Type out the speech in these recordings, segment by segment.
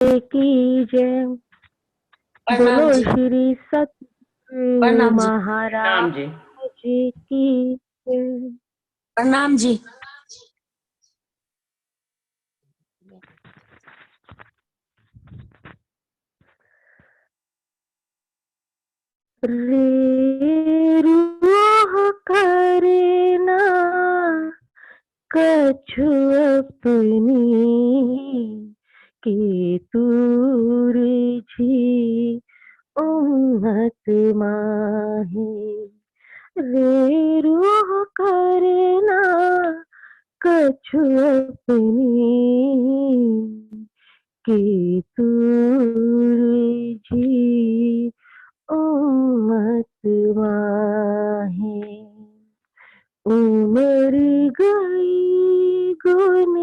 की जय। बोलो प्रणाम जी। श्री सतगुरु प्रणाम जी। महाराज प्रणाम जी। जी की जय। प्रणाम जी। रे रूह करे ना कछु अपनी के दूर जी उम्मत माही। रे रूह करे ना कछु अपनी के दूर जी उम्मत माही। उमर गई गुन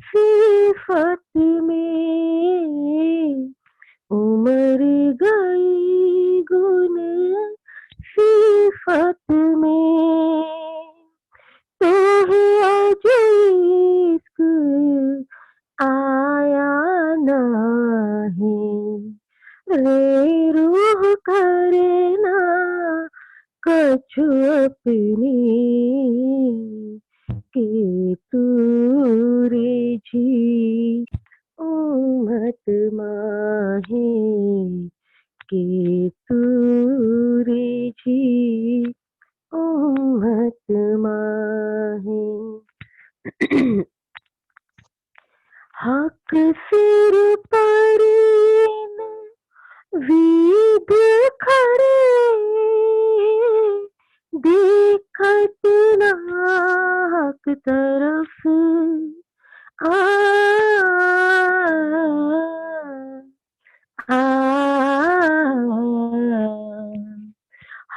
सिफत में, उमर गई गुन सिफत में, तो ही आज इश्क आया नहीं। रे रूह करे ना कछु अपनी के तूरे जी उम्मत माही के तूरे जी उम्मत माही। हक सिर पर वीद खड़े देखत नाहक तरफ आ, आ,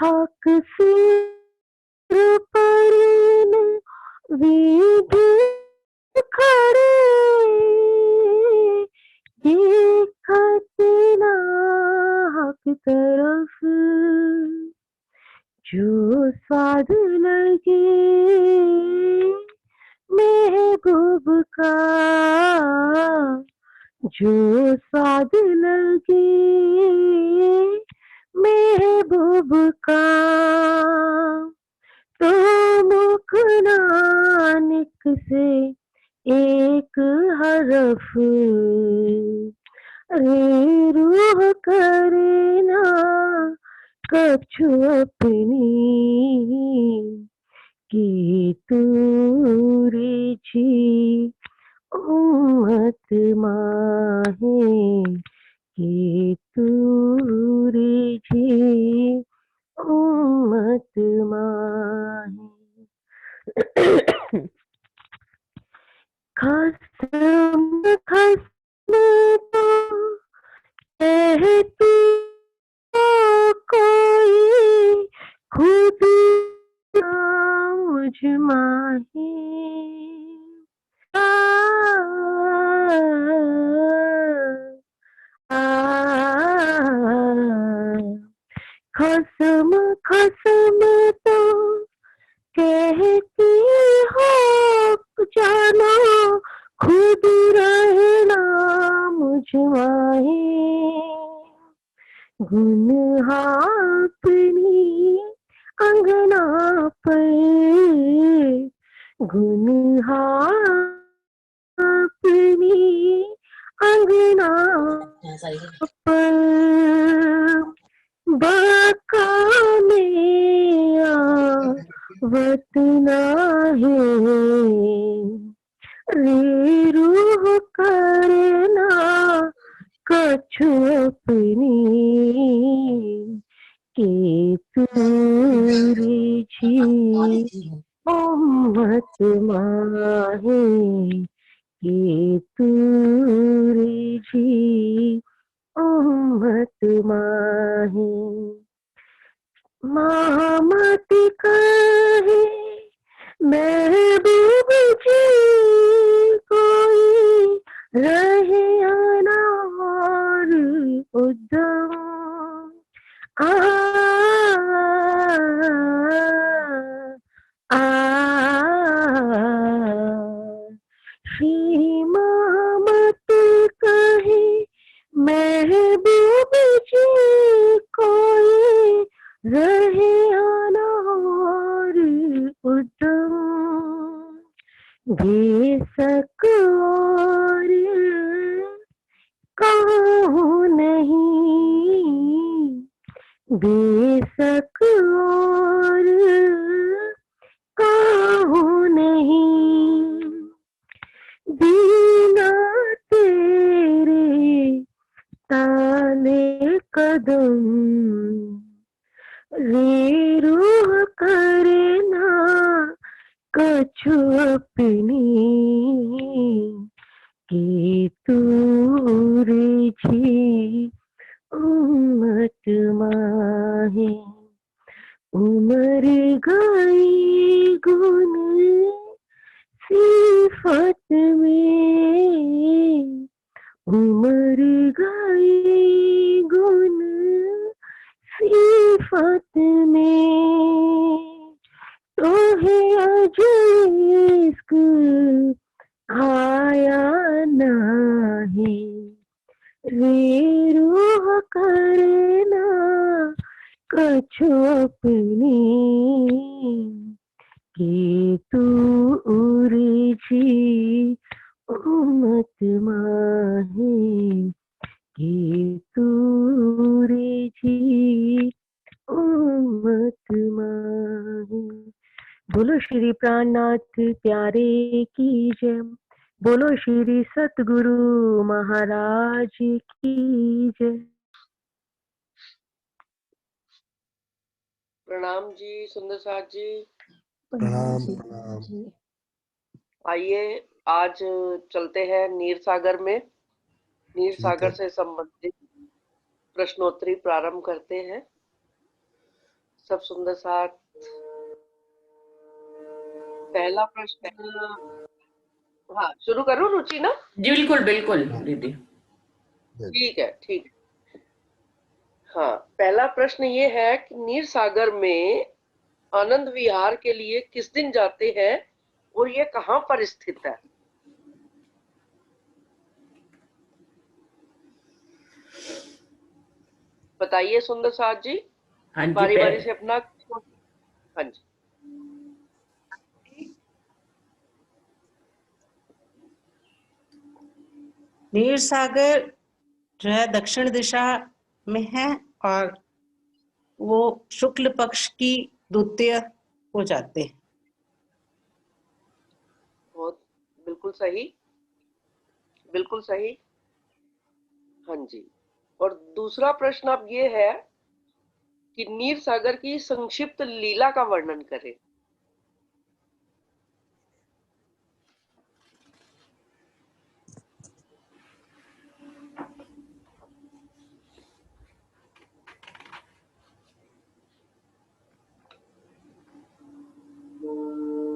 हक सिर पर वीद खड़े देखत नाहक तरफ, जो स्वाद लगे महबूब का, जो स्वाद लगे महबूब का, तो मुख नानक से एक हरफ रे रूह करे ना कछु अपनी की तूरे जी उम्मत माहे की तूरे जी उम्मत माहे। खसम खसम तो कहती तो कोई खुद ना मुझ माही। आ, आ, खसम खसम तो कहती हो जानो खुद रहना मुझ माही। गुन अपनी अंगना पर, गुन अपनी अंगना पर बाका में आवत नाही। रे रूह करना कछु अपनी के तूरे जी उम्मत माहे के तूरे जी उम्मत माहे। महामत कहे महबूब जी कोई रहे अनार उद्दम आ, आ, श्री महामत बेशक और काहू नहीं, बिना तेरे ताने कदम, रे रूह करना कछु अपनी, कि तू रे जी उम्मत माहे। उमर गई गुन सिफत में, उमर गई गुन सिफत में, तो है अज इश्क आया नहीं, रे रूह करना कछु अपनी, कि तू उर्जी उम्मत माहे, कि तू उर्जी उम्मत माहे। बोलो श्री प्राणनाथ प्यारे की जय, बोलो श्री सतगुरु महाराज की जय। प्रणाम जी सुंदर साथ जी। प्रणाम प्रणाम। आइए आज चलते हैं नीर सागर में। नीर ठीक सागर है। से संबंधित प्रश्नोत्तरी प्रारंभ करते हैं। सब सुंदर साथ पहला प्रश्न, हाँ शुरू करूं रुचि ना? जी बिल्कुल बिल्कुल दीदी। ठीक है ठीक है। हाँ पहला प्रश्न ये है कि नीर सागर में आनंद विहार के लिए किस दिन जाते हैं और ये कहाँ पर स्थित है? बताइए सुंदर साथ जी। हाँ जी बारी बारी से अपना, हाँ जी। नीर सागर जो है दक्षिण दिशा में है और वो शुक्ल पक्ष की द्वितीय को जाते हैं। बहुत बिल्कुल सही, बिल्कुल सही। हाँ जी। और दूसरा प्रश्न अब ये है कि नीर सागर की संक्षिप्त लीला का वर्णन करें।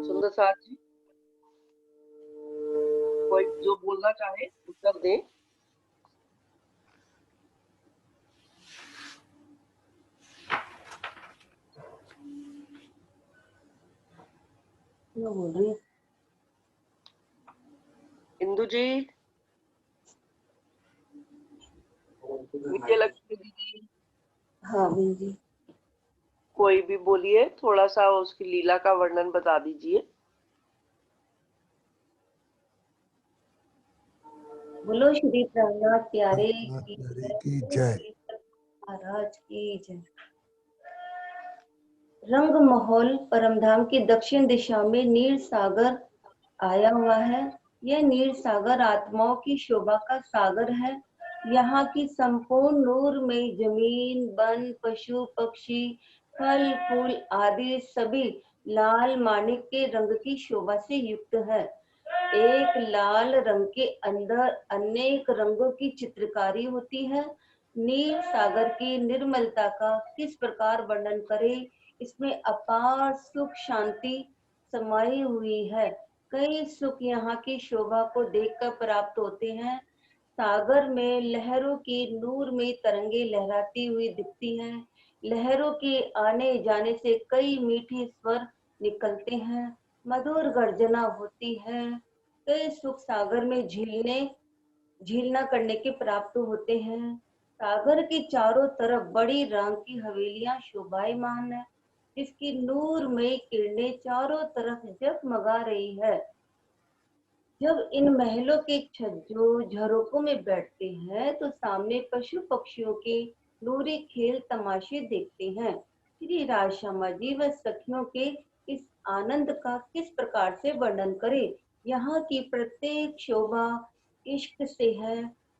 सुंदर साथ जी कोई जो बोलना चाहे उत्तर दें। बोल रही इंदु जी, विजय लक्ष्मी दीदी, हाँ जी। कोई भी बोलिए, थोड़ा सा उसकी लीला का वर्णन बता दीजिए। बोलो श्री प्राणनाथ प्यारे की की जय। महाराज की जय। रंग महल परमधाम की दक्षिण दिशा में नीर सागर आया हुआ है। यह नीर सागर आत्माओं की शोभा का सागर है। यहाँ की संपूर्ण नूर में जमीन, वन, पशु, पक्षी, फल फूल आदि सभी लाल माणिक के रंग की शोभा से युक्त है। एक लाल रंग के अंदर अनेक रंगों की चित्रकारी होती है। नील सागर की निर्मलता का किस प्रकार वर्णन करें? इसमें अपार सुख शांति समाई हुई है। कई सुख यहाँ की शोभा को देखकर प्राप्त होते हैं। सागर में लहरों की नूर में तरंगे लहराती हुई दिखती हैं। लहरों के आने जाने से कई मीठे स्वर निकलते हैं, मधुर गर्जना होती है। कई सुख सागर में झीलना करने के प्राप्त होते हैं। सागर के चारों तरफ बड़ी रंग की हवेलियां शोभायमान है, जिसकी नूरमयी किरणें चारों तरफ जगमगा रही है। जब इन महलों के छज्जों झरोकों में बैठते हैं तो सामने पशु पक्षियों के नूरी खेल तमाशे देखते हैं। श्री राजश्यामा जी व सखियों के इस आनंद का किस प्रकार से वर्णन करें। यहाँ की प्रत्येक शोभा इश्क से है।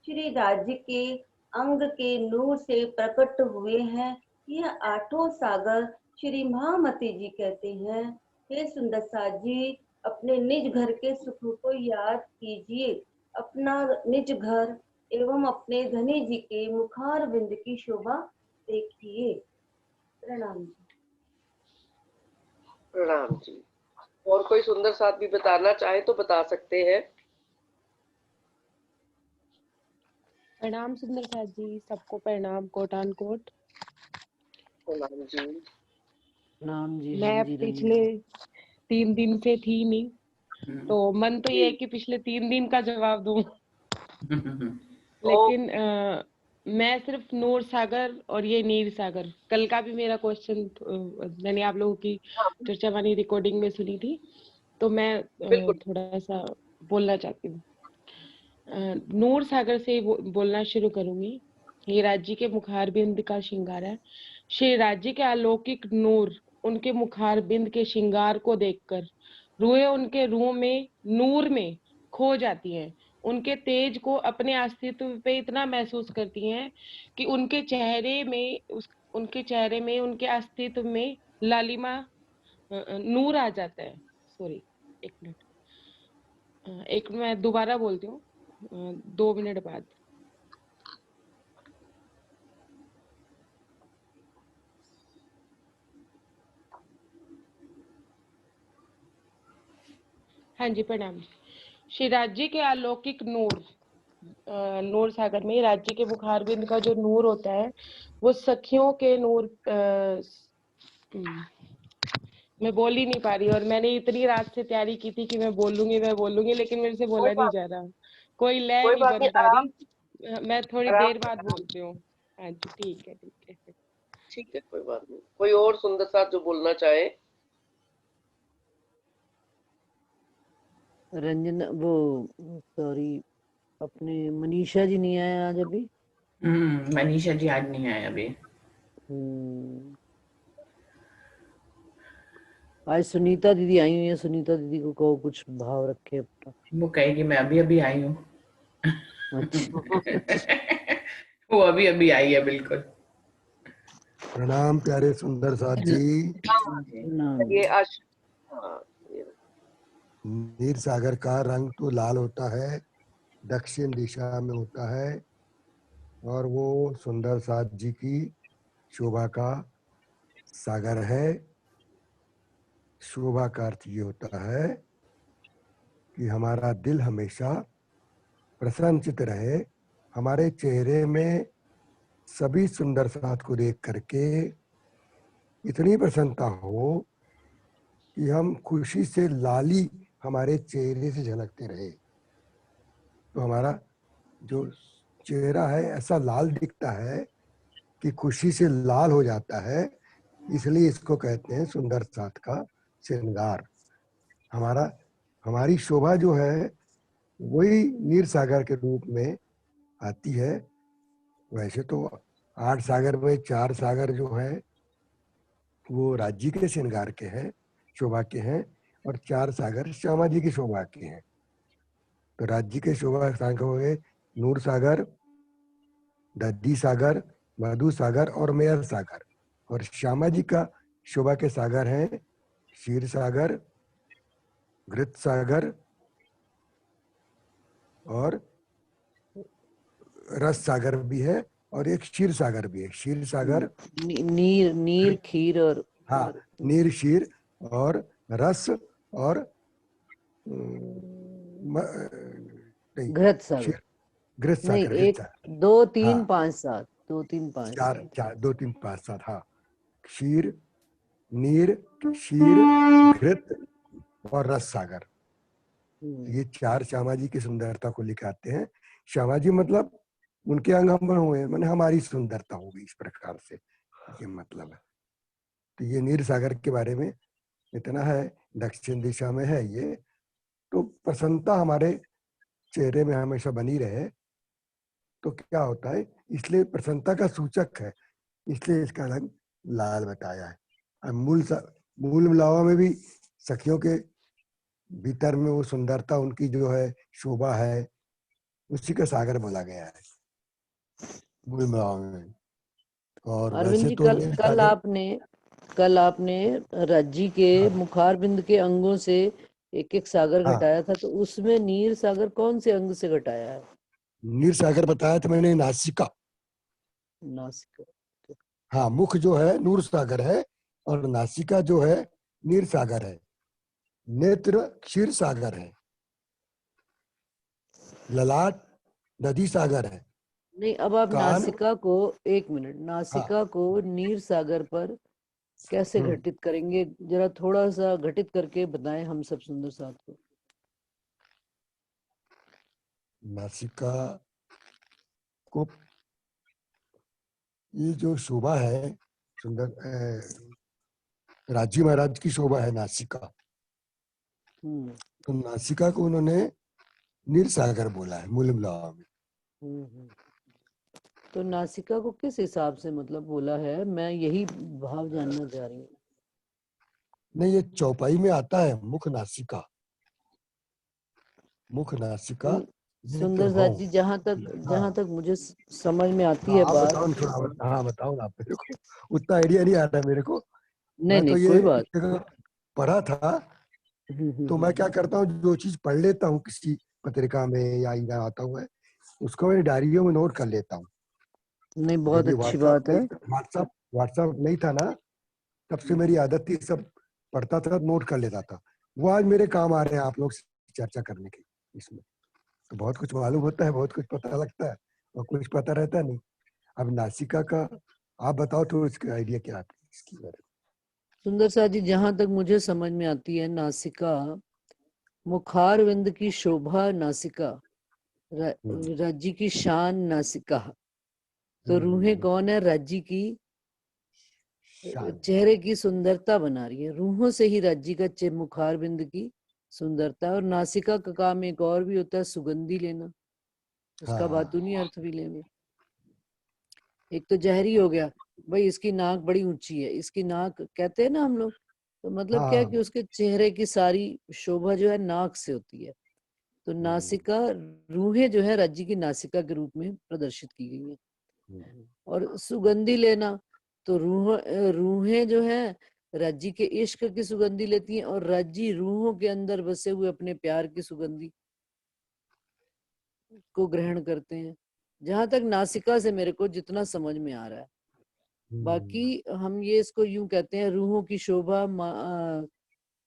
श्री राज्य के अंग के नूर से प्रकट हुए हैं। यह आठों सागर श्री महामती जी कहते हैं। हे सुंदर साथ जी, अपने निज घर के सुख को याद कीजिए। अपना निज घर एवं अपने धनी जी के मुखार बिंद की शोभा देखिए। प्रणाम जी। प्रणाम जी। और कोई सुंदर साथ भी बताना चाहे तो बता सकते हैं। प्रणाम सुंदर साथ जी, सबको प्रणाम कोटान कोट। प्रणाम जी। नाम जी। मैं हाँ जी, पिछले 3 दिन से थी नहीं, तो मन तो ये है कि पिछले 3 दिन का जवाब दूं, लेकिन मैं सिर्फ नूर सागर और ये नीर सागर, कल का भी मेरा क्वेश्चन मैंने आप लोगों की चर्चा वाली रिकॉर्डिंग में सुनी थी, तो मैं थोड़ा सा बोलना चाहती हूँ। नूर सागर से बोलना शुरू करूंगी। ये राज्य के मुखार बिंद का श्रृंगार है। श्री राज्य के अलौकिक नूर उनके मुखार बिंद के श्रृंगार को देखकर रूहें उनके रूह में नूर में खो जाती हैं। उनके तेज को अपने अस्तित्व पे इतना महसूस करती हैं कि उनके चेहरे में उनके अस्तित्व में लालिमा नूर आ जाता है। सॉरी, एक मिनट, मैं दोबारा बोलती हूँ 2 मिनट बाद। हाँ जी, प्रणाम। श्री राज्य के अलौकिक नूर सागर में राज्य के मुखार बिंद का जो नूर होता है वो सखियों के नूर मैं बोल ही नहीं पा रही, और मैंने इतनी रात से तैयारी की थी कि मैं बोलूंगी, लेकिन मेरे से बोला नहीं जा रहा, कोई लय नहीं बन पा रही। मैं थोड़ी देर बाद बोलती हूँ। हाँ जी, ठीक है। ठीक है, कोई बात नहीं। कोई और सुंदर साथ जो बोलना चाहे। रंजना, वो सॉरी, अपने मनीषा जी नहीं आए आज अभी। मनीषा जी आज नहीं आए अभी। आज सुनीता दीदी आई हुई है। सुनीता दीदी को कहो कुछ भाव रखे अपना। वो कहेगी मैं अभी आई हूँ। वो अभी आई है, बिल्कुल। प्रणाम प्यारे सुंदर साथ जी। ये नीर सागर का रंग तो लाल होता है, दक्षिण दिशा में होता है, और वो सुंदर साथ जी की शोभा का सागर है। शोभा का अर्थ ये होता है कि हमारा दिल हमेशा प्रसन्नचित रहे। हमारे चेहरे में सभी सुंदर साथ को देख करके इतनी प्रसन्नता हो कि हम खुशी से लाली हमारे चेहरे से झलकते रहे। तो हमारा जो चेहरा है ऐसा लाल दिखता है कि खुशी से लाल हो जाता है, इसलिए इसको कहते हैं सुंदर साथ का श्रृंगार। हमारी शोभा जो है वही नीर सागर के रूप में आती है। वैसे तो 8 सागर में 4 सागर जो है वो राज्य के श्रृंगार के हैं, शोभा के हैं, और 4 सागर श्यामा जी की शोभा के हैं। तो राज्य के शोभा सागर हो गए नूर सागर, दधी सागर, मधु सागर और मेयर सागर। और श्यामा जी का शोभा के सागर हैं क्षीर सागर, घृत सागर और रस सागर भी है, और एक क्षीर सागर भी है। क्षीर सागर नीर खीर और हाँ, नीर, क्षीर और रस और घृत सागर। घृत सागर, 1 2 3 5 7 2 3 5 4 2 3 5 7 हाँ। क्षीर, नीर, क्षीर, घृत और रस सागर, ये 4 श्यामा जी की सुंदरता को लिखाते हैं। श्यामा जी मतलब उनके अंग हम हुए, मैंने हमारी सुंदरता होगी, इस प्रकार से ये मतलब है। तो ये नीर सागर के बारे में इतना है। दक्षिण दिशा में है ये, तो प्रसन्नता हमारे चेहरे में हमेशा बनी रहे। तो क्या होता है, इसलिए प्रसन्नता का सूचक है, इसलिए इसका रंग लाल बताया है। अब मूल मिलावा में भी सखियों के भीतर में वो सुंदरता, उनकी जो है शोभा है, उसी का सागर बोला गया है मूल मिलावा में। और अरविंद वैसे जी, तो कल नील कल सागर, आपने राज्य के हाँ मुखारबिंद के अंगों से एक एक सागर हाँ, घटाया था, तो उसमें नीर सागर कौन से अंग से घटाया है? नील सागर बताया था मैंने, नासिका। नासिका। हाँ, मुख जो है नूर सागर है और नासिका जो है नीर सागर है। नेत्र क्षीर सागर है, ललाट नदी सागर है, नहीं, अब आप कान, नासिका को, एक मिनट, हाँ, नासिका को नीर सागर पर कैसे हम्म, घटित करेंगे? जरा थोड़ा सा घटित करके बताएं हम सब सुंदर साथ को। नासिका को, ये जो शोभा है सुंदर, राजी महाराज की शोभा है नासिका, तो नासिका को उन्होंने नीर सागर बोला है मूल मिलावा में। हम्म। तो नासिका को किस हिसाब से मतलब बोला है, मैं यही भाव जानना चाह रही हूँ। नहीं, ये चौपाई में आता है, मुख नासिका, मुख नासिका, नेत्र सुंदर साथ भौं। जी, हाँ जहां तक मुझे समझ में आती हाँ, है आप बात। बताओ ना थोड़ा, हाँ बताओ ना आप, मेरे को उतना आइडिया नहीं आ रहा है मेरे को। नहीं मैं तो नहीं, ये कोई एक बात। जगह पढ़ा था, तो मैं क्या करता हूँ, जो चीज पढ़ लेता हूँ किसी पत्रिका में या इधर आता हूँ, उसको मैं डायरियों में नोट कर लेता हूँ। नहीं, बहुत जब ये अच्छी बात है। व्हाट्सएप व्हाट्सएप नहीं था ना, तब से मेरी आदत थी, सब पढ़ता था नोट कर लेता था। वो आज मेरे काम आ रहे हैं आप लोग से चर्चा करने के इसमें। तो बहुत कुछ मालूम होता है, बहुत कुछ पता लगता है, और कुछ पता रहता नहीं। अब नासिका का आप बताओ तो इसका आइडिया क्या है इसकी बारे में। सुंदर साथ जी, जहां तक मुझे समझ में आती है, नासिका मुखारविंद की शोभा, नासिका राज्य की शान, नासिका। तो रूहें कौन है? राज्य की शान, चेहरे की सुंदरता बना रही है, रूहों से ही राज्य का मुखारबिंद की सुंदरता है। और नासिका का काम एक और भी होता है, सुगंधी लेना, उसका हाँ बातूनी अर्थ भी लेंगे। एक तो जहरी हो गया, भाई इसकी नाक बड़ी ऊंची है, इसकी नाक कहते हैं ना हम लोग, तो मतलब क्या है कि हाँ, उसके चेहरे की सारी शोभा जो है नाक से होती है। तो नासिका, रूहें जो है राज्य की नासिका के रूप में प्रदर्शित की गई है। और सुगंधी लेना, तो रूहें जो है राज्य के इश्क की सुगंधी लेती हैं, और राज्य रूहों के अंदर बसे हुए अपने प्यार की सुगंधी को ग्रहण करते हैं। जहां तक नासिका से मेरे को जितना समझ में आ रहा है, बाकी हम ये इसको यूं कहते हैं, रूहों की शोभा,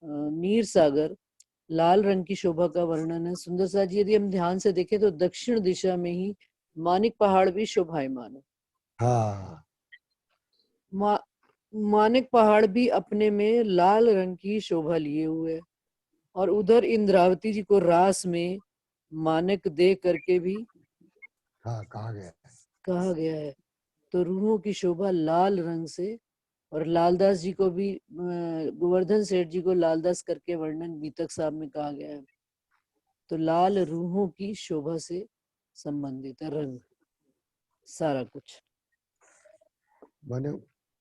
नीर सागर, लाल रंग की शोभा का वर्णन है। सुंदर सा जी, यदि हम ध्यान से देखें तो दक्षिण दिशा में ही मानिक पहाड़ भी शोभायमान है। हाँ, मा, मानिक पहाड़ भी अपने में लाल रंग की शोभा लिए हुए है, और उधर इंद्रावती जी को रास में मानक दे करके भी हाँ कहा गया है। कहा गया है। तो रूहों की शोभा लाल रंग से, और लालदास जी को भी, गोवर्धन सेठ जी को लालदास करके वर्णन बीतक साहब में कहा गया है। तो लाल रूहों की शोभा से संबंधित है रंग, सारा कुछ। माने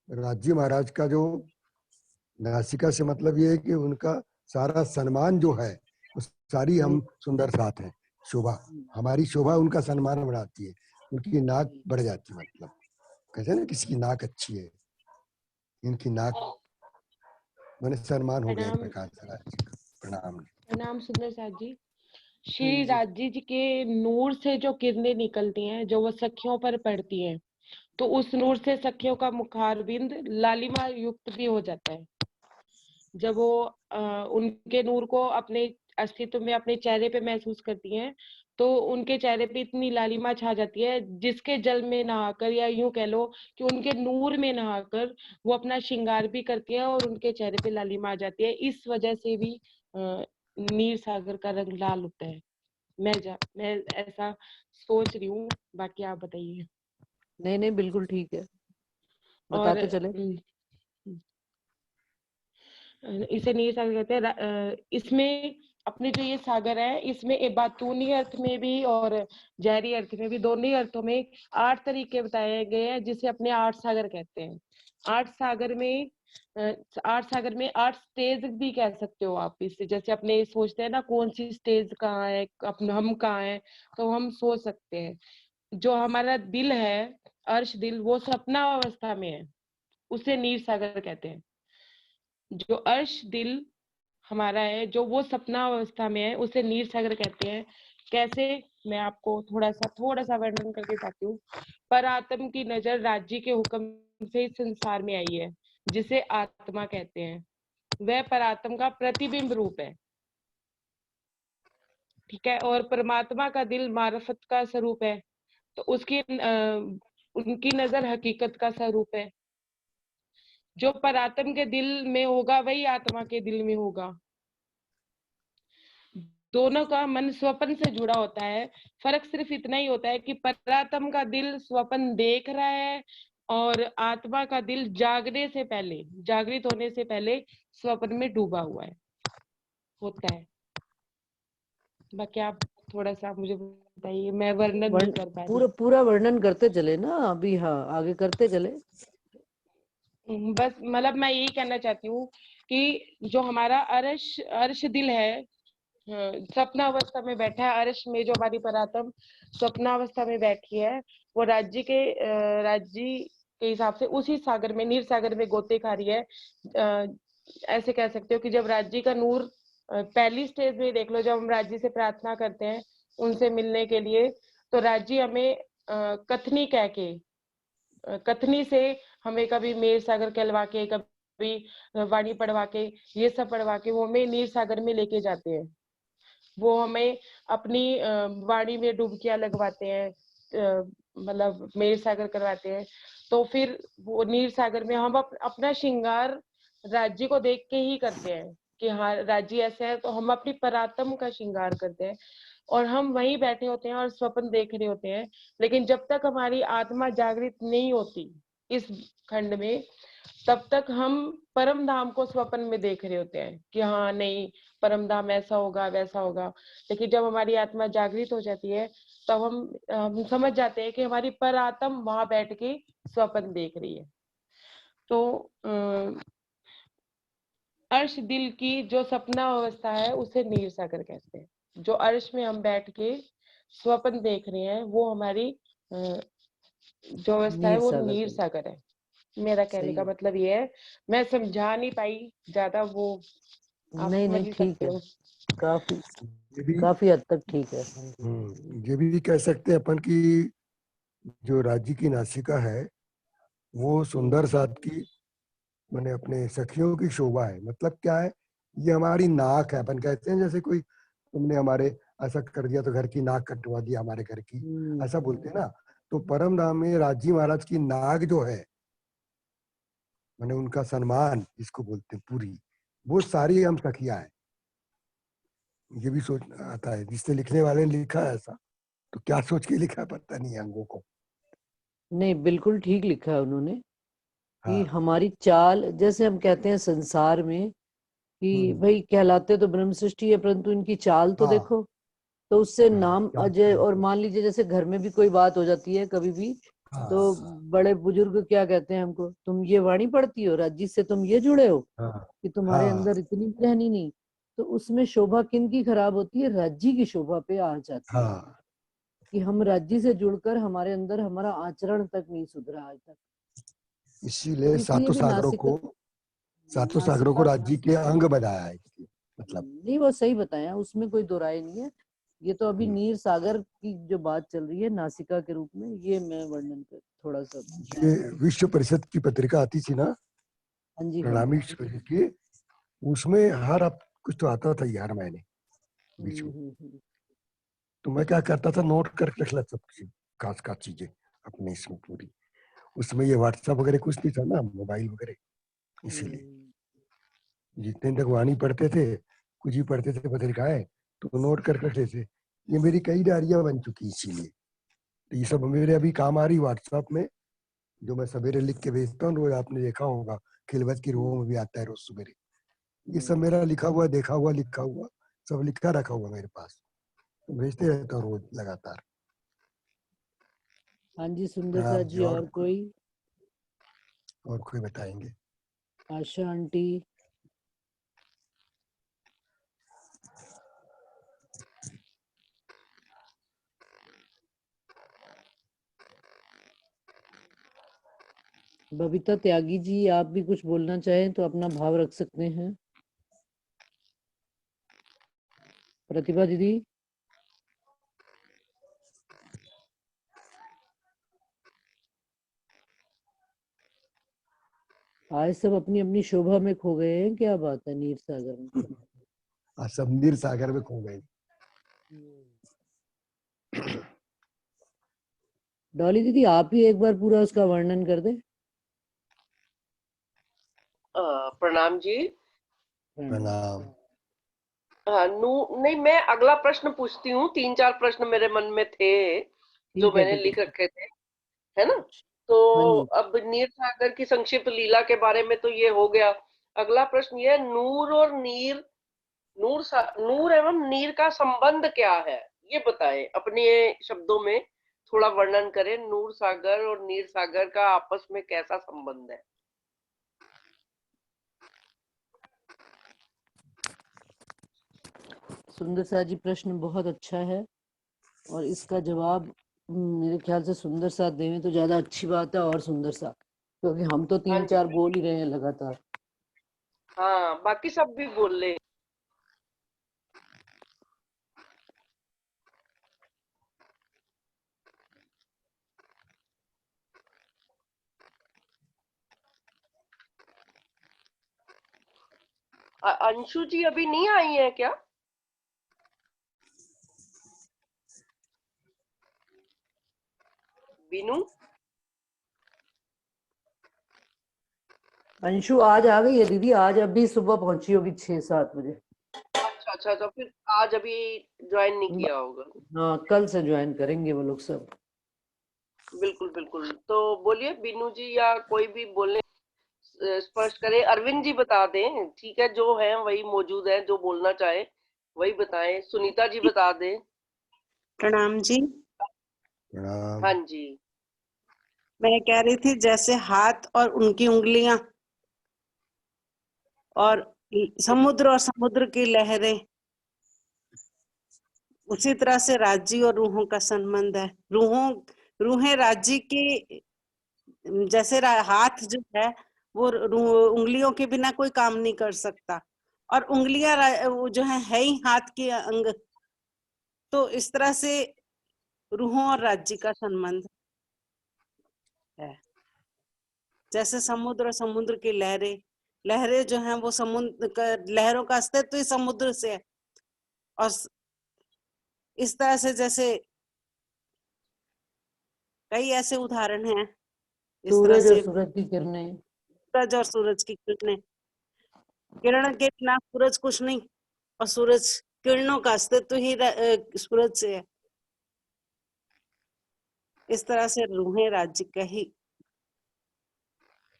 राज्य महाराज का जो नासिका से मतलब ये है कि उनका सारा सम्मान जो है, उस सारी हम सुंदर साथ हैं, शोभा, हमारी शोभा उनका सम्मान बढ़ाती है, उनकी नाक बढ़ जाती है। मतलब कहते हैं ना किसी की नाक अच्छी है, इनकी नाक, मैंने सम्मान हो गया एक प्रणाम प्रकार से राज्य का। प्रणाम। प्रणाम सुंदर साथ जी। हाँ श्री जी। राज्य जी के नूर से जो किरणें निकलती हैं, जो वो सखियों पर पड़ती हैं, तो उस नूर से सखियों का मुखारबिंद लालिमा युक्त भी हो जाता है। जब वो उनके नूर को अपने अस्तित्व में, अपने चेहरे पे महसूस करती हैं, तो उनके चेहरे पे इतनी लालिमा छा जाती है, जिसके जल में नहाकर, या यूं कह लो कि उनके नूर में नहाकर वो अपना श्रृंगार भी करती है, और उनके चेहरे पे लालिमा आ जाती है। इस वजह से भी नीर सागर का रंग लाल होता है। मैं ऐसा सोच रही हूँ, बाकी आप बताइए। नहीं नहीं, बिल्कुल ठीक है, और बताते चले। इसे नीर सागर कहते हैं। इसमें अपने जो ये सागर है इसमें एक बातूनी अर्थ में भी और जहरी अर्थ में भी, दोनों ही अर्थों में 8 तरीके बताए गए हैं जिसे अपने 8 सागर कहते हैं। 8 सागर में 8 स्टेज भी कह सकते हो आप इससे। जैसे अपने सोचते हैं ना कौन सी स्टेज कहाँ है, अपने हम कहाँ हैं, तो हम सोच सकते हैं। जो हमारा दिल है, अर्श दिल, वो सपना अवस्था में है, उसे नीर सागर कहते हैं। जो अर्श दिल हमारा है, जो वो सपना अवस्था में है, उसे नीर सागर कहते हैं। कैसे, मैं आपको थोड़ा सा वर्णन करके बताती हूँ। पर आत्म की नजर राज्य के हुक्म से इस संसार में आई है, जिसे आत्मा कहते हैं। वह परात्म का प्रतिबिंब रूप है, ठीक है। और परमात्मा का दिल मार्फत का स्वरूप है, तो उसकी उनकी नजर हकीकत का स्वरूप है। जो परात्म के दिल में होगा वही आत्मा के दिल में होगा। दोनों का मन स्वप्न से जुड़ा होता है। फर्क सिर्फ इतना ही होता है कि परात्म का दिल स्वप्न देख रहा है और आत्मा का दिल जागने से पहले, जागृत होने से पहले स्वप्न में डूबा हुआ है, होता है। बाकी आप थोड़ा सा मुझे बताइए, मैं वर्णन नहीं कर पा रही। पूरा वर्णन करते चले ना अभी, हाँ आगे करते चले। बस मतलब मैं यही कहना चाहती हूँ कि जो हमारा अर्श दिल है, सपना अवस्था में बैठा है। अर्श में जो हमारी परात्म सपना अवस्था में बैठी है, वो राज्य के हिसाब से उसी सागर में, नीर सागर में गोते खा रही है। ऐसे कह सकते हो कि जब राज्य का नूर पहली स्टेज में देख लो, जब हम राज्य से प्रार्थना करते हैं उनसे मिलने के लिए, तो राज्य हमें कथनी कह के, कथनी से हमें कभी मेर सागर कहलवा के, कभी वाणी पढ़वा के, ये सब पढ़वा के वो हमें नीर सागर में लेके जाते हैं। वो हमें अपनी वाणी में डुबकियां लगवाते हैं, मतलब मेर सागर करवाते हैं। तो फिर वो नीर सागर में हम अपना श्रृंगार राज्य को देख के ही करते हैं कि हाँ राज्य ऐसा है, तो हम अपनी परात्म का श्रृंगार करते हैं और हम वहीं बैठे होते हैं और स्वप्न देख रहे होते हैं। लेकिन जब तक हमारी आत्मा जागृत नहीं होती इस खंड में, तब तक हम परम धाम को स्वप्न में देख रहे होते हैं कि हाँ नहीं परम धाम ऐसा होगा वैसा होगा। लेकिन जब हमारी आत्मा जागृत हो जाती है, तब हम समझ जाते हैं कि हमारी पर आत्मा वहां बैठ के स्वप्न देख रही है। तो अर्श दिल की जो सपना अवस्था है उसे नीर सागर कहते हैं। जो अर्श में हम बैठ के स्वप्न देख रहे हैं वो हमारी जो अवस्था है वो नीर सागर है। मेरा कहने का मतलब ये है, मैं समझा नहीं पाई ज्यादा, वो आप नहीं ठीक है, काफी हद तक ठीक है। ये भी कह सकते हैं अपन की जो राज्य की नासिका है वो सुंदर साथ की मैंने अपने सखियों की शोभा है। मतलब क्या है, ये हमारी नाक है। अपन कहते हैं जैसे कोई तुमने हमारे ऐसा कर दिया तो घर की नाक कटवा दिया हमारे घर की, ऐसा बोलते हैं ना। तो परम धाम में राजी महाराज की नाक जो है, मैंने उनका सम्मान जिसको बोलते हैं पूरी, वो सारी हम सखियां हैं। ये भी सोच आता है, जिससे लिखने वाले ने लिखा है ऐसा, तो क्या सोच के लिखा है पता नहीं अंगों को। नहीं बिल्कुल ठीक लिखा है उन्होंने कि हमारी चाल, जैसे हम कहते हैं संसार में कि भाई कहलाते तो ब्रह्म सृष्टि है, परंतु इनकी चाल तो देखो, तो उससे नाम अजय। और मान लीजिए जैसे घर में भी कोई बात हो जाती है कभी भी, तो बड़े बुजुर्ग क्या कहते हैं हमको, तुम ये वाणी पढ़ती हो, राज्य से तुम ये जुड़े हो कि तुम्हारे अंदर इतनी रहनी नहीं। तो उसमें शोभा किन की खराब होती है, राज्य की शोभा पे आ जाती है कि हम राज्य से जुड़कर हमारे अंदर हमारा आचरण तक नहीं सुधरा आज तक। इसीलिए सातों सागरों को राज्य के अंग बनाया है। मतलब नहीं वो सही बताया, उसमें कोई दो राय नहीं है। ये तो अभी नीर सागर की जो बात चल रही है नासिका के रूप में, ये मैं वर्णन कर थोड़ा सा। ये विश्व परिषद की पत्रिका आती थी ना, हाँ जी, प्रणामी की, उसमें हर कुछ तो आता था हर महीने बीच में। तो मैं क्या करता था, नोट करके रख लेता सब खास खास चीजें अपने इसमें पूरी। उसमें ये व्हाट्सएप वगैरह कुछ नहीं था ना, मोबाइल वगैरह, इसीलिए जितने तक वाणी पढ़ते थे, कुछ ही पढ़ते थे पत्रिकाएं, तो नोट करके रखते थे। ये मेरी कई डायरियां बन चुकी, इसीलिए तो ये सब मेरे अभी काम आ रही व्हाट्सएप में, जो मैं सवेरे लिख के भेजता हूँ रोज। आपने देखा होगा खिलवत की रूहों में भी आता है रोज सवेरे। ये सब मेरा लिखा हुआ, देखा हुआ, लिखा हुआ सब लिखा रखा हुआ मेरे पास, तो भेजते रहता हूँ रोज लगातार। हाँ जी सुंदर साथ जी, और कोई बताएंगे? आशा आंटी, बबीता त्यागी जी, आप भी कुछ बोलना चाहें तो अपना भाव रख सकते हैं। प्रतिभा दीदी, आज सब अपनी अपनी शोभा में खो गए हैं, क्या बात है नीर सागर में? आज सब नीर सागर में खो गए। डॉली दीदी, आप ही एक बार पूरा उसका वर्णन कर दे। प्रणाम जी। प्रणाम। हाँ, नहीं, मैं अगला प्रश्न पूछती हूँ। 3-4 प्रश्न मेरे मन में थे जो मैंने लिख रखे थे, है ना? तो अब नीर सागर की संक्षिप्त लीला के बारे में तो ये हो गया। अगला प्रश्न ये है, नूर और नीर, नूर एवं नीर का संबंध क्या है, ये बताएं अपने शब्दों में, थोड़ा वर्णन करें। नूर सागर और नीर सागर का आपस में कैसा संबंध है? सुंदर साथ जी, प्रश्न बहुत अच्छा है और इसका जवाब मेरे ख्याल से सुंदर साथ देवें तो ज्यादा अच्छी बात है, और सुंदर साथ, क्योंकि हम तो 3-4 बोल ही रहे हैं लगातार। हाँ, बाकी सब भी बोल ले। अंशु जी अभी नहीं आई है क्या? बीनू, अंशु आज आ गई है दीदी, आज अभी सुबह पहुंची होगी 6-7 बजे। अच्छा, तो फिर आज अभी ज्वाइन नहीं किया होगा। हाँ, कल से ज्वाइन करेंगे वो लोग सब। बिल्कुल बिल्कुल, तो बोलिए बीनू जी, या कोई भी बोलने स्पष्ट करे। अरविंद जी बता दें, ठीक है, जो है वही मौजूद है, जो बोलना चाहे वही बताएं। सुनीता जी बता दें। प्रणाम जी। प्रणाम। हाँ जी। मैं कह रही थी, जैसे हाथ और उनकी उंगलियां और समुद्र और समुद्र की लहरें, उसी तरह से राज्य और रूहों का संबंध है। रूहें राज्य की, जैसे हाथ जो है वो उंगलियों के बिना कोई काम नहीं कर सकता, और उंगलियां वो जो है ही हाथ के अंग। तो इस तरह से रूहों और राज्य का संबंध है। जैसे समुद्र और समुद्र की लहरें जो हैं वो समुद्र लहरों का अस्तित्व ही समुद्र से है। और इस तरह से जैसे कई ऐसे उदाहरण हैं। इस तरह सूरज और से सूरज की किरणें, सूरज और सूरज की किरणें, किरण के बिना सूरज कुछ नहीं, और सूरज किरणों का अस्तित्व ही सूरज से है। इस तरह से रूहें राज्य का ही,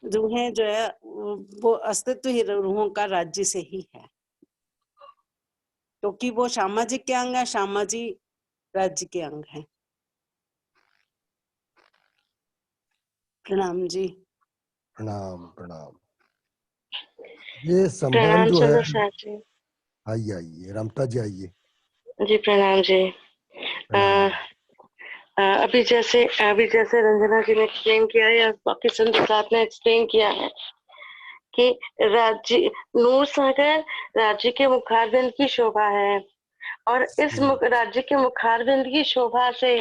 रूहें जो है वो अस्तित्व ही रूहों का राज्य से ही है, क्योंकि वो सामाजिक के अंग है, सामाजिक राज्य के अंग है। प्रणाम जी। प्रणाम प्रणाम। ये संबंध जो है, आइए आइए रमता जी, आइए जी। प्रणाम जी। प्रणाम। अभी जैसे रंजना जी ने एक्सप्लेन किया है, या बाकी संत ने एक्सप्लेन किया है कि राज्य नूर सागर राज्य के मुखारबिंद की शोभा है, और इस राज्य के मुखारबिंद की शोभा से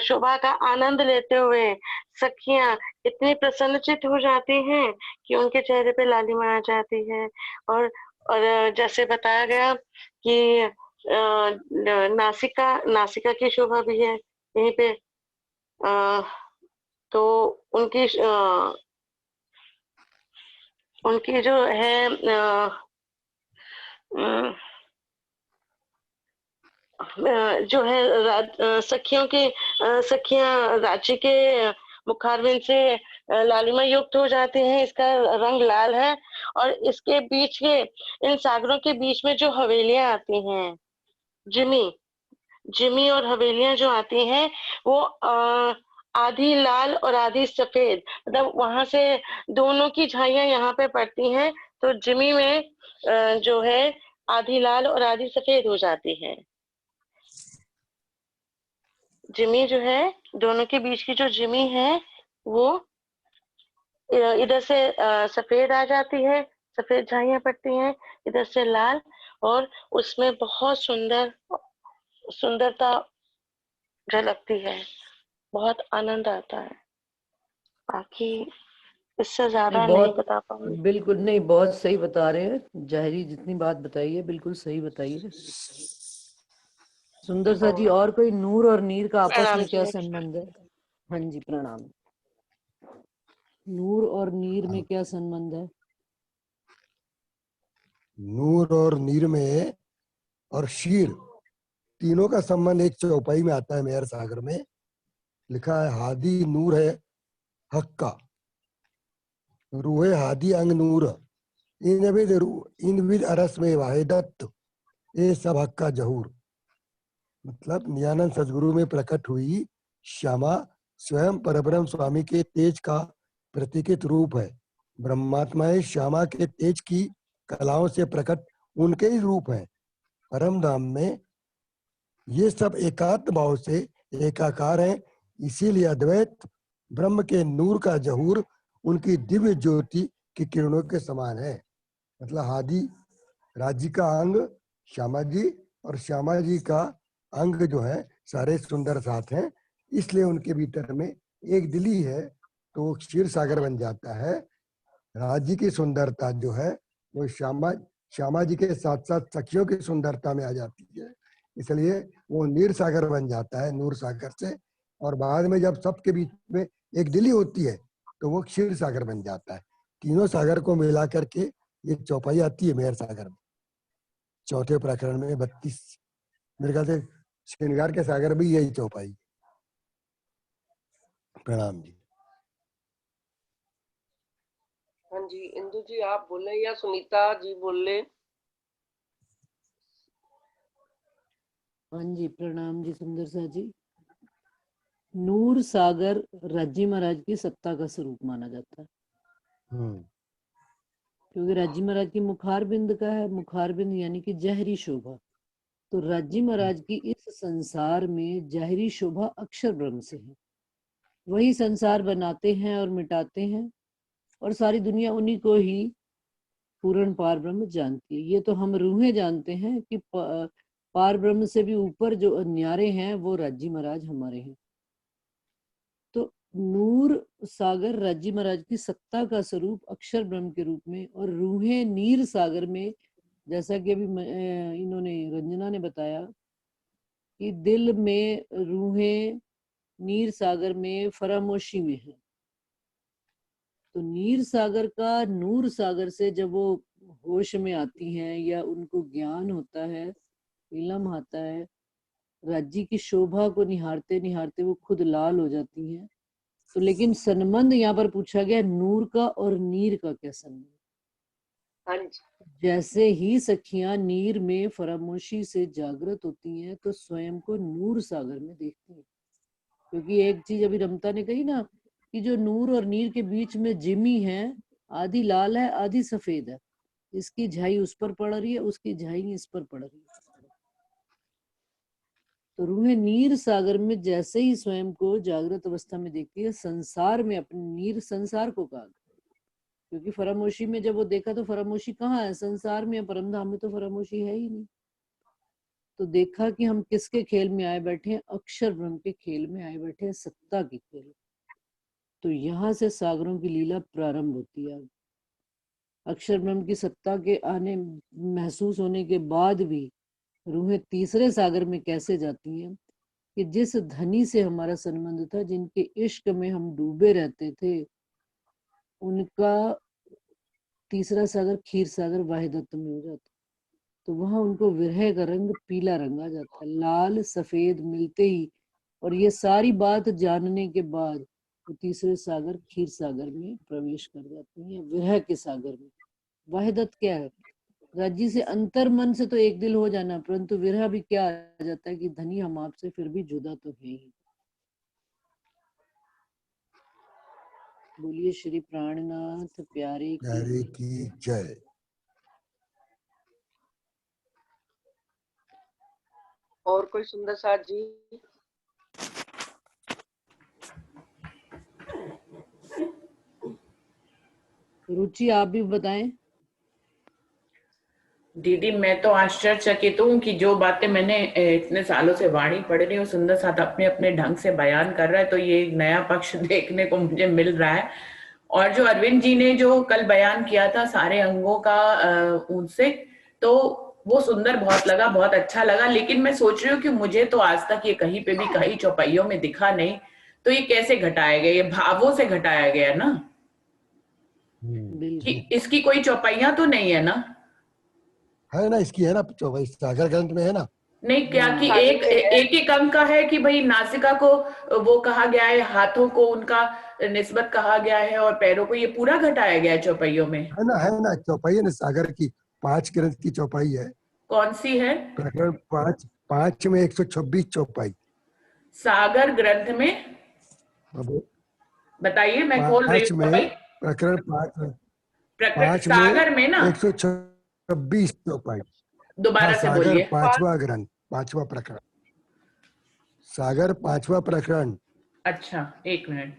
शोभा का आनंद लेते हुए सखियां इतनी प्रसन्नचित हो जाती हैं कि उनके चेहरे पे लालिमा आ जाती है। और जैसे बताया गया कि नासिका की शोभा भी है यहीं पे। तो उनकी जो है जो है सखियां राज्य के मुखारबिंद से लालिमा युक्त हो जाते हैं, इसका रंग लाल है। और इसके बीच के इन सागरों के बीच में जो हवेलियां आती हैं, जिमी और हवेलियां जो आती हैं, वो आधी लाल और आधी सफेद, मतलब वहां से दोनों की झाइयां यहाँ पे पड़ती हैं। तो जिमी में जो है आधी लाल और आधी सफेद हो जाती है। जिमी जो है, दोनों के बीच की जो जिमी है वो इधर से सफेद आ जाती है, सफेद झाइयां पड़ती हैं, इधर से लाल, और उसमें बहुत सुंदरता झलकती है, बहुत आनंद आता है। बाकी इससे ज्यादा नहीं बहुत बता पाऊंगी। बिल्कुल नहीं, बहुत सही बता रहे हैं जहरी, जितनी बात बताई है बिल्कुल सही बताई है। सुंदर सा जी, और कोई नूर और नीर का आपस प्रणाम में क्या जी। संबंध है? हाँ जी, प्रणाम। नूर और नीर में क्या संबंध है? नूर और नीर में और शीर, तीनों का संबंध एक चौपाई में आता है। मेहर सागर में लिखा है, हादी नूर है हक का, रूहे हादी अंग नूर, इन विद अरस में वाहिदत, ये सब हक का जहूर। मतलब नित्यानंद सदगुरु में प्रकट हुई श्यामा स्वयं परब्रह्म स्वामी के तेज का प्रतीकित रूप है। ब्रह्मात्माएं श्यामा के तेज की कलाओं से प्रकट उनके ही रूप हैं। परम धाम में ये सब एकात्म भाव से एकाकार हैं, इसीलिए अद्वैत ब्रह्म के नूर का जहूर उनकी दिव्य ज्योति की किरणों के समान है। मतलब हादी राज्य का अंग श्यामा जी, और श्यामा जी का अंग जो है सारे सुंदर साथ हैं, इसलिए उनके भीतर में एक दिली है, तो वो क्षीर सागर बन जाता है। राज्य की सुंदरता जो है वो श्यामा जी के साथ साथ सखियों की सुंदरता में आ जाती है, इसलिए वो नीर सागर बन जाता है नूर सागर से। और बाद में जब सबके बीच में एक दिली होती है तो वो क्षीर सागर बन जाता है। तीनों सागर को मिला करके ये चौपाई आती है मेहर सागर में, चौथे प्रकरण में 32। मेरे ख्याल से श्रृंगार के सागर भी यही चौपाई। प्रणाम जी। हाँ जी, इंदु जी आप बोले या सुनीता जी बोले? हाँ जी, प्रणाम जी सुंदर सा जी। नूर सागर राज्जी महाराज की सत्ता का स्वरूप माना जाता है, क्योंकि राज्जी महाराज की मुखारबिंद का है, मुखारबिंद यानी कि जहरी शोभा। तो राज्जी महाराज की इस संसार में जहरी शोभा अक्षर ब्रह्म से है, वही संसार बनाते हैं और मिटाते हैं, और सारी दुनिया उन्हीं को ही पूर्ण पार ब्रह्म जानती है। ये तो हम रूहें जानते हैं कि पार ब्रह्म से भी ऊपर जो न्यारे हैं वो राज्जी महाराज हमारे हैं। तो नूर सागर राज्जी महाराज की सत्ता का स्वरूप अक्षर ब्रह्म के रूप में, और रूहें नीर सागर में, जैसा कि अभी इन्होंने रंजना ने बताया कि दिल में रूहें नीर सागर में फरामोशी में है। तो नीर सागर का नूर सागर से जब वो होश में आती हैं या उनको ज्ञान होता है, इलम आता है, राज्य की शोभा को निहारते निहारते वो खुद लाल हो जाती हैं। तो लेकिन संबंध यहाँ पर पूछा गया नूर का और नीर का क्या संबंध? हाँ जी। जैसे ही सखियां नीर में फरामोशी से जागृत होती हैं तो स्वयं को नूर सागर में देखती हैं। क्योंकि एक चीज अभी रमता ने कही ना कि जो नूर और नीर के बीच में जिमी है, आधी लाल है आधी सफेद है, इसकी झाई उस पर पड़ रही है, उसकी झाई इस पर पड़ रही है। तो रूहें नीर सागर में जैसे ही स्वयं को जागृत अवस्था में देखती है, संसार में अपनी नीर संसार को कहा, क्योंकि फरामोशी में जब वो देखा तो फरामोशी कहाँ है, संसार में, परमधाम में तो फरामोशी है ही नहीं। तो देखा कि हम किसके खेल में आए बैठे हैं, अक्षर ब्रह्म के खेल में आए बैठे हैं, सत्ता की खेल। तो यहाँ से सागरों की लीला प्रारंभ होती है। अक्षर ब्रह्म की सत्ता के आने महसूस होने के बाद भी रूहें तीसरे सागर में कैसे जाती हैं कि जिस धनी से हमारा संबंध था, जिनके इश्क में हम डूबे रहते थे, उनका तीसरा सागर खीर सागर वाहिदत्व में हो जाता, तो वहां उनको विरह का रंग पीला रंगा जाता है, लाल सफेद मिलते ही। और ये सारी बात जानने के बाद तो तीसरे सागर क्षीर सागर में प्रवेश कर जाती हैं, विरह के सागर में। वाहिदत क्या है, राज्य से अंतर मन से तो एक दिल हो जाना, परंतु विरह भी क्या आ जाता है कि धनी हम आपसे फिर भी जुदा तो है ही। बोलिए श्री प्राणनाथ प्यारे प्यारे की जय। और कोई सुंदर साथ जी? रुचि आप भी बताएं। दीदी मैं तो आश्चर्यचकित हूँ कि जो बातें मैंने इतने सालों से वाणी पढ़ रही हूँ, सुंदर साथ अपने अपने ढंग से बयान कर रहा है, तो ये एक नया पक्ष देखने को मुझे मिल रहा है। और जो अरविंद जी ने जो कल बयान किया था सारे अंगों का उनसे, तो वो सुंदर बहुत लगा, बहुत अच्छा लगा। लेकिन मैं सोच रही हूँ कि मुझे तो आज तक ये कहीं पे भी कहीं चौपाइयों में दिखा नहीं, तो ये कैसे घटाया गया? ये भावों से घटाया गया ना, कि इसकी कोई चौपाइयां तो नहीं है ना? है ना, इसकी है ना, सागर ग्रंथ में है ना। नहीं क्या कि एक अंक का है कि भाई नासिका को वो कहा गया है, हाथों को उनका निस्बत कहा गया है, और पैरों को ये पूरा घटाया गया है चौपाइयों में। है ना चौपाई है ना, सागर की 5 ग्रंथ की चौपाई है। कौन सी है? प्रकरण 5 में 126 चौपाई सागर ग्रंथ में बताइए, मैं खोल रही हूँ। प्रकरण 5 सागर में ना 126 चौपाई। दोबारा से बोलिए। 5वां ग्रंथ, 5वां प्रकरण, सागर 5वां प्रकरण। अच्छा एक मिनट,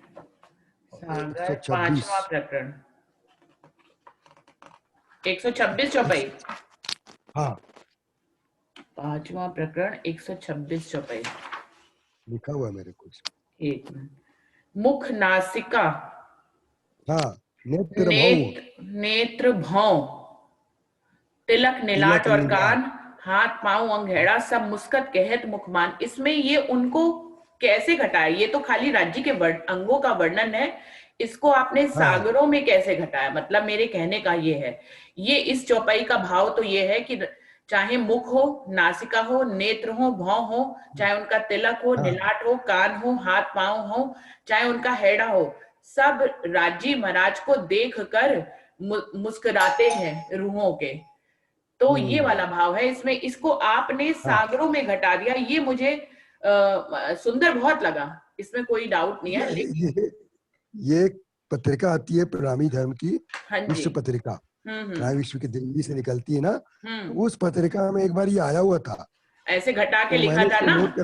सागर 5वां प्रकरण 126 चौपाई। हाँ 5वां प्रकरण 126 चौपाई लिखा हुआ है मेरे को। एक मिनट। मुख नासिका, हाँ नेत्र भौं, तिलक निलाट और कान, हाथ पांव अंगेड़ा, सब मुस्कत कहत मुखमान। इसमें ये उनको कैसे घटाया? ये तो खाली राज्य के अंगों का वर्णन है, इसको आपने सागरों में कैसे घटाया? मतलब मेरे कहने का ये है, ये इस चौपाई का भाव तो ये है कि चाहे मुख हो, नासिका हो, नेत्र हो, भौं हो, चाहे उनका तिलक हो, निलाट हो, कान हो, हाथ पांव हो, चाहे उनका हेड़ा हो, सब राज्य महाराज को देख कर मुस्कुराते हैं रूहों के। तो ये वाला भाव है इसमें, इसको आपने सागरों में घटा दिया, ये मुझे सुंदर बहुत लगा, इसमें कोई डाउट नहीं है। ये पत्रिका आती है प्रणामी धर्म की, विश्व पत्रिका, विश्व की दिल्ली से निकलती है ना, उस पत्रिका में एक बार ये आया हुआ था, ऐसे घटा के लिखा था ना। तो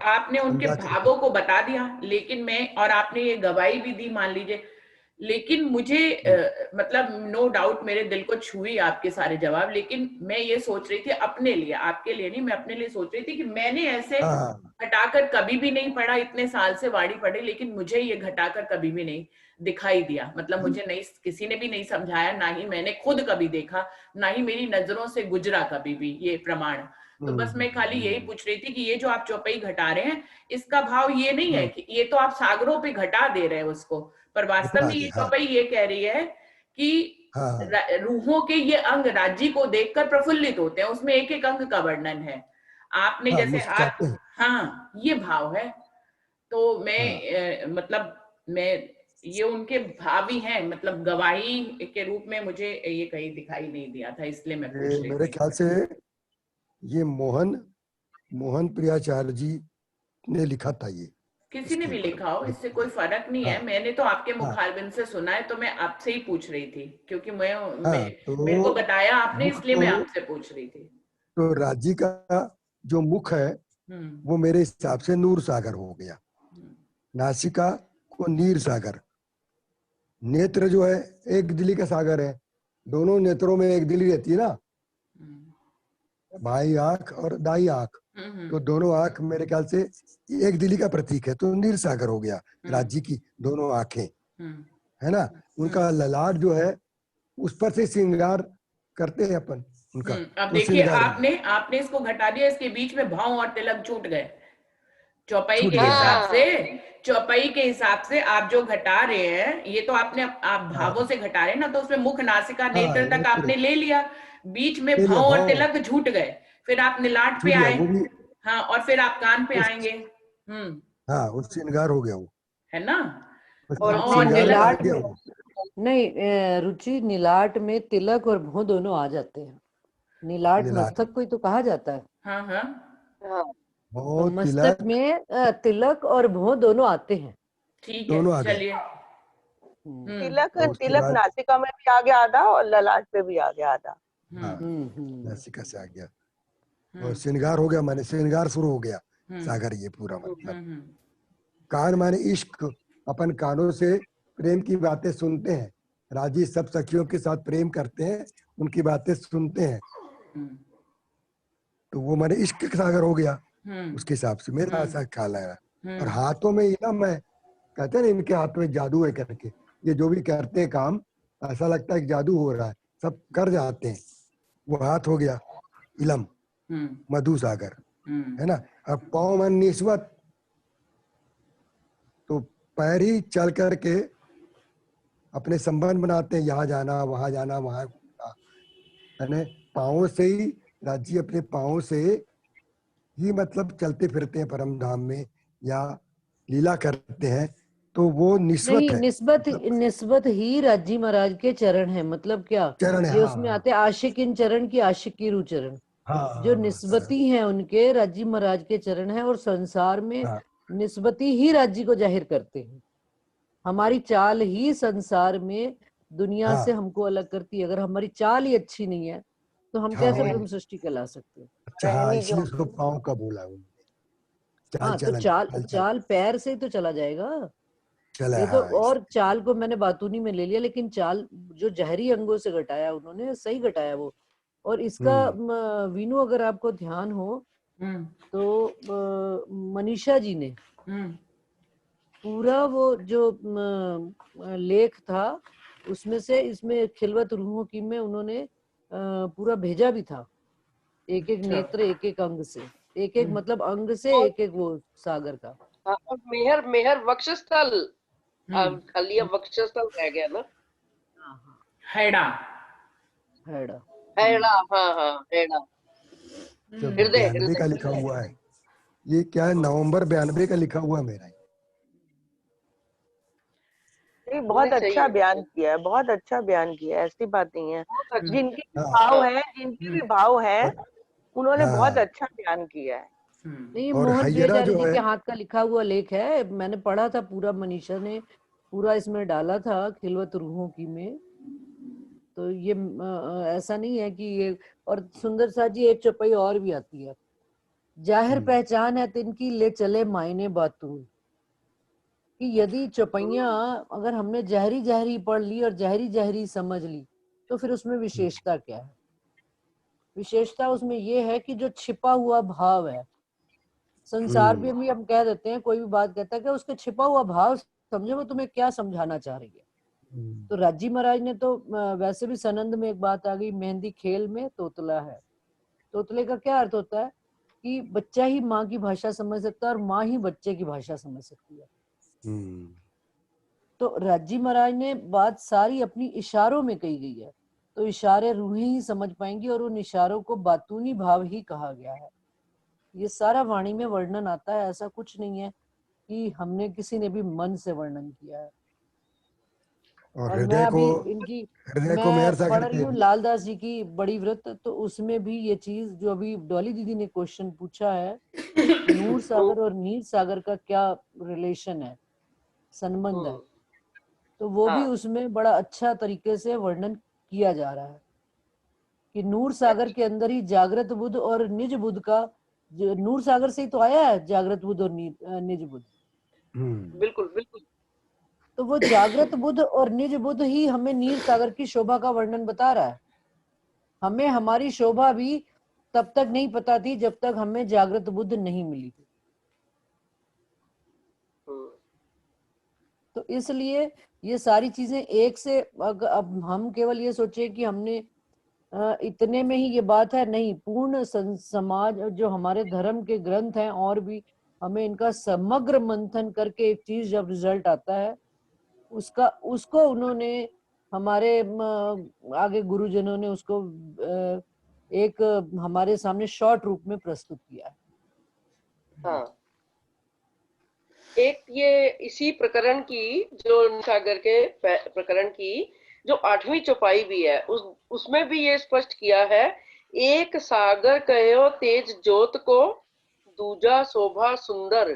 आपने उनके भावों को बता दिया, लेकिन मैं, और आपने ये गवाही भी दी मान लीजिए, लेकिन मुझे मतलब नो डाउट मेरे दिल को छुई आपके सारे जवाब। लेकिन मैं ये सोच रही थी अपने लिए, आपके लिए नहीं, मैं अपने लिए सोच रही थी कि मैंने ऐसे घटाकर कभी भी नहीं पढ़ा, इतने साल से वाणी पढ़ी, लेकिन मुझे ये घटाकर कभी भी नहीं दिखाई दिया। मतलब मुझे नहीं, किसी ने भी नहीं समझाया, ना ही मैंने खुद कभी देखा, ना ही मेरी नजरों से गुजरा कभी भी ये प्रमाण। तो बस मैं खाली यही पूछ रही थी कि ये जो आप चौपाई घटा रहे हैं, इसका भाव ये नहीं है कि ये तो आप सागरों पे घटा दे रहे हैं उसको, पर वास्तव में ये चौपाई ये कह रही है कि रूहों के ये अंग राज्य को देखकर प्रफुल्लित होते हैं, उसमें एक एक अंग का वर्णन है। आपने जैसे हाथ, हाँ ये भाव है। तो मैं मतलब मैं ये उनके भावी हैं, मतलब गवाही के रूप में मुझे ये कहीं दिखाई नहीं दिया था, इसलिए मैं पूछ रही थी। मेरे ख्याल से ये मोहन प्रियाचार्य जी ने लिखा था, ये किसी ने भी लिखा हो, इससे कोई फर्क नहीं है। मैंने तो आपके मुखारबिंद से सुना है, तो मैं आपसे ही पूछ रही थी, क्योंकि मेरे को बताया आपने, इसलिए मैं आपसे पूछ रही थी। तो राज्य का जो मुख है वो मेरे हिसाब से नूर सागर हो गया, नासिका को नीर सागर, नेत्र जो है एक दिली का सागर है, दोनों नेत्रों में एक दिली रहती है ना, बाई आंख और दाई आंख, तो दोनों आंख मेरे ख्याल से एक दिली का प्रतीक है, तो नीर सागर हो गया राज्य की दोनों आंखें, है ना। उनका ललाट जो है उस पर से श्रृंगार करते हैं अपन उनका। अब देखिए आपने इसको घटा दिया, इसके बीच में भाव और तिलक छूट गए। चौपाई के हिसाब से आप जो घटा रहे हैं, ये तो आप भावों से घटा रहे हैं ना, तो उसमें मुख नासिका नेत्र तक आपने ले लिया, बीच में भाव और तिलक छूट गए, फिर आप निलाट पे आए, हाँ, और फिर आप कान पे आएंगे। हाँ वो श्रृंगार हो गया वो, है ना। और और श्रृंगार में आ नीलाट गया में वो। नहीं, रुचि नीलाट में तिलक और भौं दोनों आ जाते हैं। नीलाट नीलाट मस्तक को ही तो कहा जाता है, हाँ हाँ हाँ तो वो मस्तक तिलक में तिलक और भौं दोनों आते हैं। ठीक है, दोनों आ गए। चलिए। तिलक और उसके तिलक बाद नासिका में भी आ गया आधा और ललाट पे भी आ गया आधा। हाँ हम्म। नासिका से आ गया। और श्रृंगार हो गया माने श्रृंगार शुरू हो गया सागर, ये पूरा मतलब। कान माने इश्क, अपन कानों से प्रेम की बातें सुनते हैं, राजी सब सखियों के साथ प्रेम करते हैं, उनकी बातें सुनते हैं, तो वो माने इश्क का सागर हो गया उसके हिसाब से, मेरा ऐसा ख्याल है। और हाथों में ये ना, मैं कहते हैं ना इनके हाथ में जादू है करके, ये जो भी करते हैं काम ऐसा लगता है कि जादू हो रहा है, सब कर जाते हैं। वो हाथ हो गया इलम, मधु सागर, है ना। अब पाँव मन निस्वत, तो पैर ही चल करके अपने संबंध बनाते हैं, यहाँ जाना वहां जाना वहां, यानी पाँव से ही राज्य अपने पाँव से ही मतलब चलते फिरते हैं परम धाम में या लीला करते हैं, तो वो निस्वत नहीं, है, निस्बत ही राजी महाराज के चरण है। मतलब क्या, चरण है। ये हाँ उसमें आते आशिक इन चरण की, आशिक की रू चरण, जो निस्बती हैं उनके राजी महाराज के चरण है, और संसार में निस्बती ही राज्य को जाहिर करते हैं। हमारी चाल ही संसार में दुनिया से हमको अलग करती है। अगर हमारी चाल ही अच्छी नहीं है तो हम कैसे ब्रह्म सृष्टि कहला सकते हैं? अच्छा हाँ, इसलिए उसको पाँव का बोला उन्होंने, चाल हाँ, तो चलन चाल पैर से ही तो चला जाएगा चला। ये तो। हाँ, और चाल को मैंने बातूनी में ले लिया, लेकिन चाल जो जहरी अंगों से घटाया उन्होंने, सही घटाया वो। और इसका वीनू अगर आपको ध्यान हो तो मनीषा जी ने पूरा वो जो लेख था उसमें से इसमें खिलवत रूहों की में उन्होंने पूरा भेजा भी था, एक एक नेत्र, एक एक अंग से, एक एक मतलब अंग से एक एक वो सागर का। और मेहर मेहर वक्षस्थल, खाली वक्षस्थल रह गया ना। हैड़ा हैड़ा, हाँ हाँ हैड़ा, हृदय 92 का लिखा हुआ है, ये क्या है, नवंबर 92 का लिखा हुआ है मेरा। बहुत अच्छा बयान किया है, बहुत अच्छा बयान किया है, ऐसी बात नहीं है। जिनके भाव है, जिनके भी भाव है, उन्होंने बहुत अच्छा बयान किया है। नहीं, मोहन प्रियाचार्य जी के हाथ का लिखा हुआ लेख है, मैंने पढ़ा था पूरा, मनीषा ने पूरा इसमें डाला था खिलवत रूहों की में। तो ये ऐसा नहीं है कि ये। और सुंदर सा जी एक चौपाई और भी आती है, जाहिर पहचान है तिनकी ले चले मायने बातून, कि यदि चौपैया अगर हमने जहरी जहरी पढ़ ली और जहरी जहरी समझ ली तो फिर उसमें विशेषता क्या है? विशेषता उसमें ये है कि जो छिपा हुआ भाव है, संसार में भी हम कह देते हैं, कोई भी बात कहता है कि उसके छिपा हुआ भाव समझो वो तुम्हें क्या समझाना चाह रही है। तो राजी महाराज ने तो वैसे भी सनंद में एक बात आ गई, मेहंदी खेल में तोतला है। तोतले का क्या अर्थ होता है कि बच्चा ही माँ की भाषा समझ सकता है और माँ ही बच्चे की भाषा समझ सकती है। तो राजी महाराज ने बात सारी अपनी इशारों में कही गई है, तो इशारे रूहें ही समझ पाएंगी, और उन इशारों को बातूनी भाव ही कहा गया है। ये सारा वाणी में वर्णन आता है, ऐसा कुछ नहीं है कि हमने किसी ने भी मन से वर्णन किया है। और मैं अभी इनकी मैं पढ़ रही हूँ लालदास जी की बड़ी व्रत, तो उसमें भी ये चीज जो अभी डॉली दीदी ने क्वेश्चन पूछा है, नूर सागर और नीर सागर का क्या रिलेशन है, संबंध है, तो वो भी उसमें बड़ा अच्छा तरीके से वर्णन किया जा रहा है कि नूर सागर के अंदर ही जागृत बुद्ध और निज बुद्ध का, नूर सागर से ही तो आया है जागृत बुद्ध और निज बुद्ध। बिल्कुल बिल्कुल। तो वो जागृत बुद्ध और निज बुद्ध ही हमें नीर सागर की शोभा का वर्णन बता रहा है। हमें हमारी शोभा भी तब तक नहीं पता थी जब तक हमें जागृत बुद्ध नहीं मिली थी। तो इसलिए ये सारी चीजें एक से, अब हम केवल ये सोचे कि हमने इतने में ही ये बात है, नहीं, पूर्ण समाज जो हमारे धर्म के ग्रंथ हैं और भी हमें इनका समग्र मंथन करके एक चीज जब रिजल्ट आता है उसको उन्होंने हमारे आगे गुरुजनों ने उसको एक हमारे सामने शॉर्ट रूप में प्रस्तुत किया है। एक ये इसी प्रकरण की, जो सागर के प्रकरण की जो 8वीं चौपाई भी है, उसमें भी ये स्पष्ट किया है, एक सागर कहो तेज जोत को, दूजा शोभा सुंदर,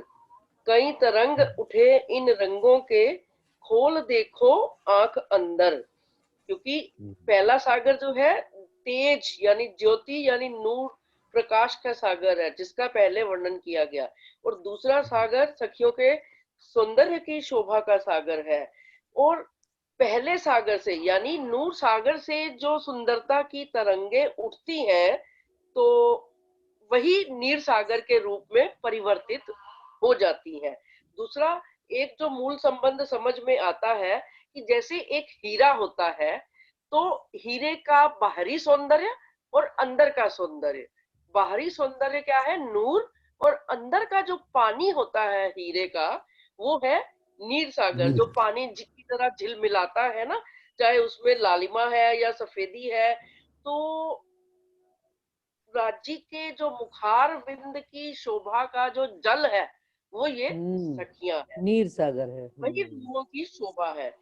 कई तरंग उठे इन रंगों के, खोल देखो आंख अंदर। क्योंकि पहला सागर जो है तेज यानी ज्योति यानी नूर प्रकाश का सागर है, जिसका पहले वर्णन किया गया, और दूसरा सागर सखियों के सौंदर्य की शोभा का सागर है। और पहले सागर से यानी नूर सागर से जो सुंदरता की तरंगे उठती हैं, तो वही नीर सागर के रूप में परिवर्तित हो जाती हैं। दूसरा एक जो मूल संबंध समझ में आता है कि जैसे एक हीरा होता है, तो हीरे का बाहरी सौंदर्य और अंदर का सौंदर्य, बाहरी सौंदर्य क्या है, नूर, और अंदर का जो पानी होता है हीरे का, वो है नीर सागर, जो पानी की तरह झिलमिलाता है ना, चाहे उसमें लालिमा है या सफेदी है। तो राज्य के जो मुखार बिंद की शोभा का जो जल है, वो ये सखियां है, नीर सागर है, वही रूहों की शोभा है।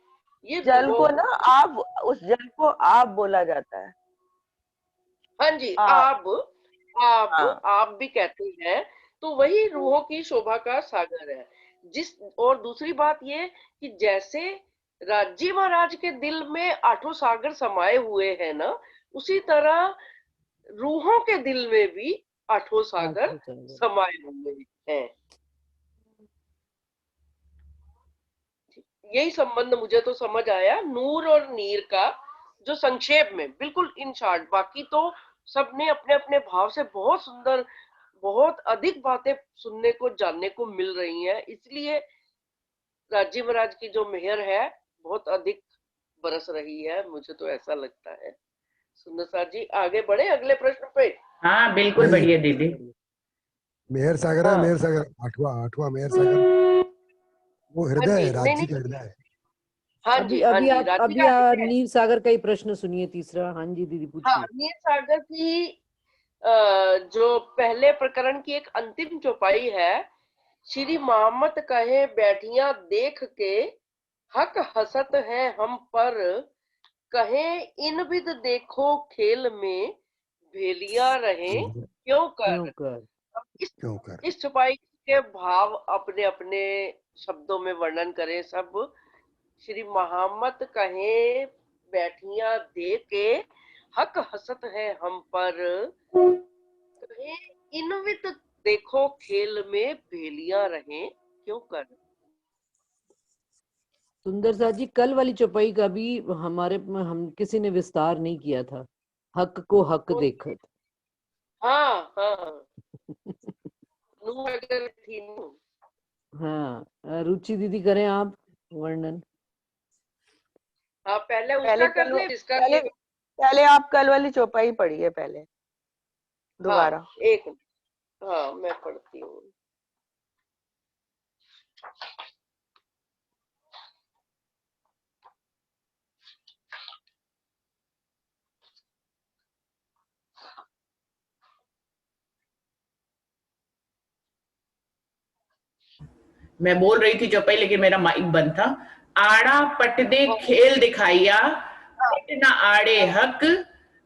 ये जल को ना आप, उस जल को आप बोला जाता है। हाँ जी, आप भी कहते हैं, तो वही रूहों की शोभा का सागर है। और दूसरी बात ये कि जैसे राज्य महाराज के दिल में 8 सागर समाये हुए हैं ना, उसी तरह रूहों के दिल में भी 8 सागर समाये हुए हैं। यही संबंध मुझे तो समझ आया नूर और नीर का, जो संक्षेप में बिल्कुल इन शॉर्ट। बाकी तो सबने अपने अपने भाव से बहुत सुंदर, बहुत अधिक बातें सुनने को जानने को मिल रही हैं, इसलिए राज्य महाराज की जो मेहर है बहुत अधिक बरस रही है, मुझे तो ऐसा लगता है। सुंदर साथ जी आगे बढ़े अगले प्रश्न पे। हाँ बिल्कुल बढ़िया दीदी। मेहर सागर है, मेहर सागर 8वां मेहर सागर, वो हृदय है, राज्य का हृदय है। हाँ जी, हाँ जी, अभी आप नीर सागर का ही प्रश्न सुनिए तीसरा। हाँ जी दीदी पूछिए। हाँ, नीर सागर की जो पहले प्रकरण की एक अंतिम चौपाई है, श्री मोहम्मद कहे बैठिया देख के, हक हसत है हम पर, कहे इन विद देखो खेल में, भेलिया रहे क्यों कर। इस चौपाई के भाव अपने अपने शब्दों में वर्णन करें सब। श्री मोहम्मद कहे बैठिया दे के, हक हसत है हम पर, कहे इन विद देखो खेल में, भेलिया रहे क्यों कर। सुंदर साथ जी, कल वाली चौपाई का भी हम किसी ने विस्तार नहीं किया था, हक को हक देखत। हाँ हाँ थी। हाँ, रुचि दीदी करें आप वर्णन। हाँ पहले उसका कर ले, इसका पहले आप कल वाली चौपाई पढ़िए पहले दोबारा। हाँ, एक हाँ मैं पढ़ती हूँ। मैं बोल रही थी चौपाई, लेकिन मेरा माइक बंद था। आड़ा पट दे खेल दिखाइया, पट न आड़े हक,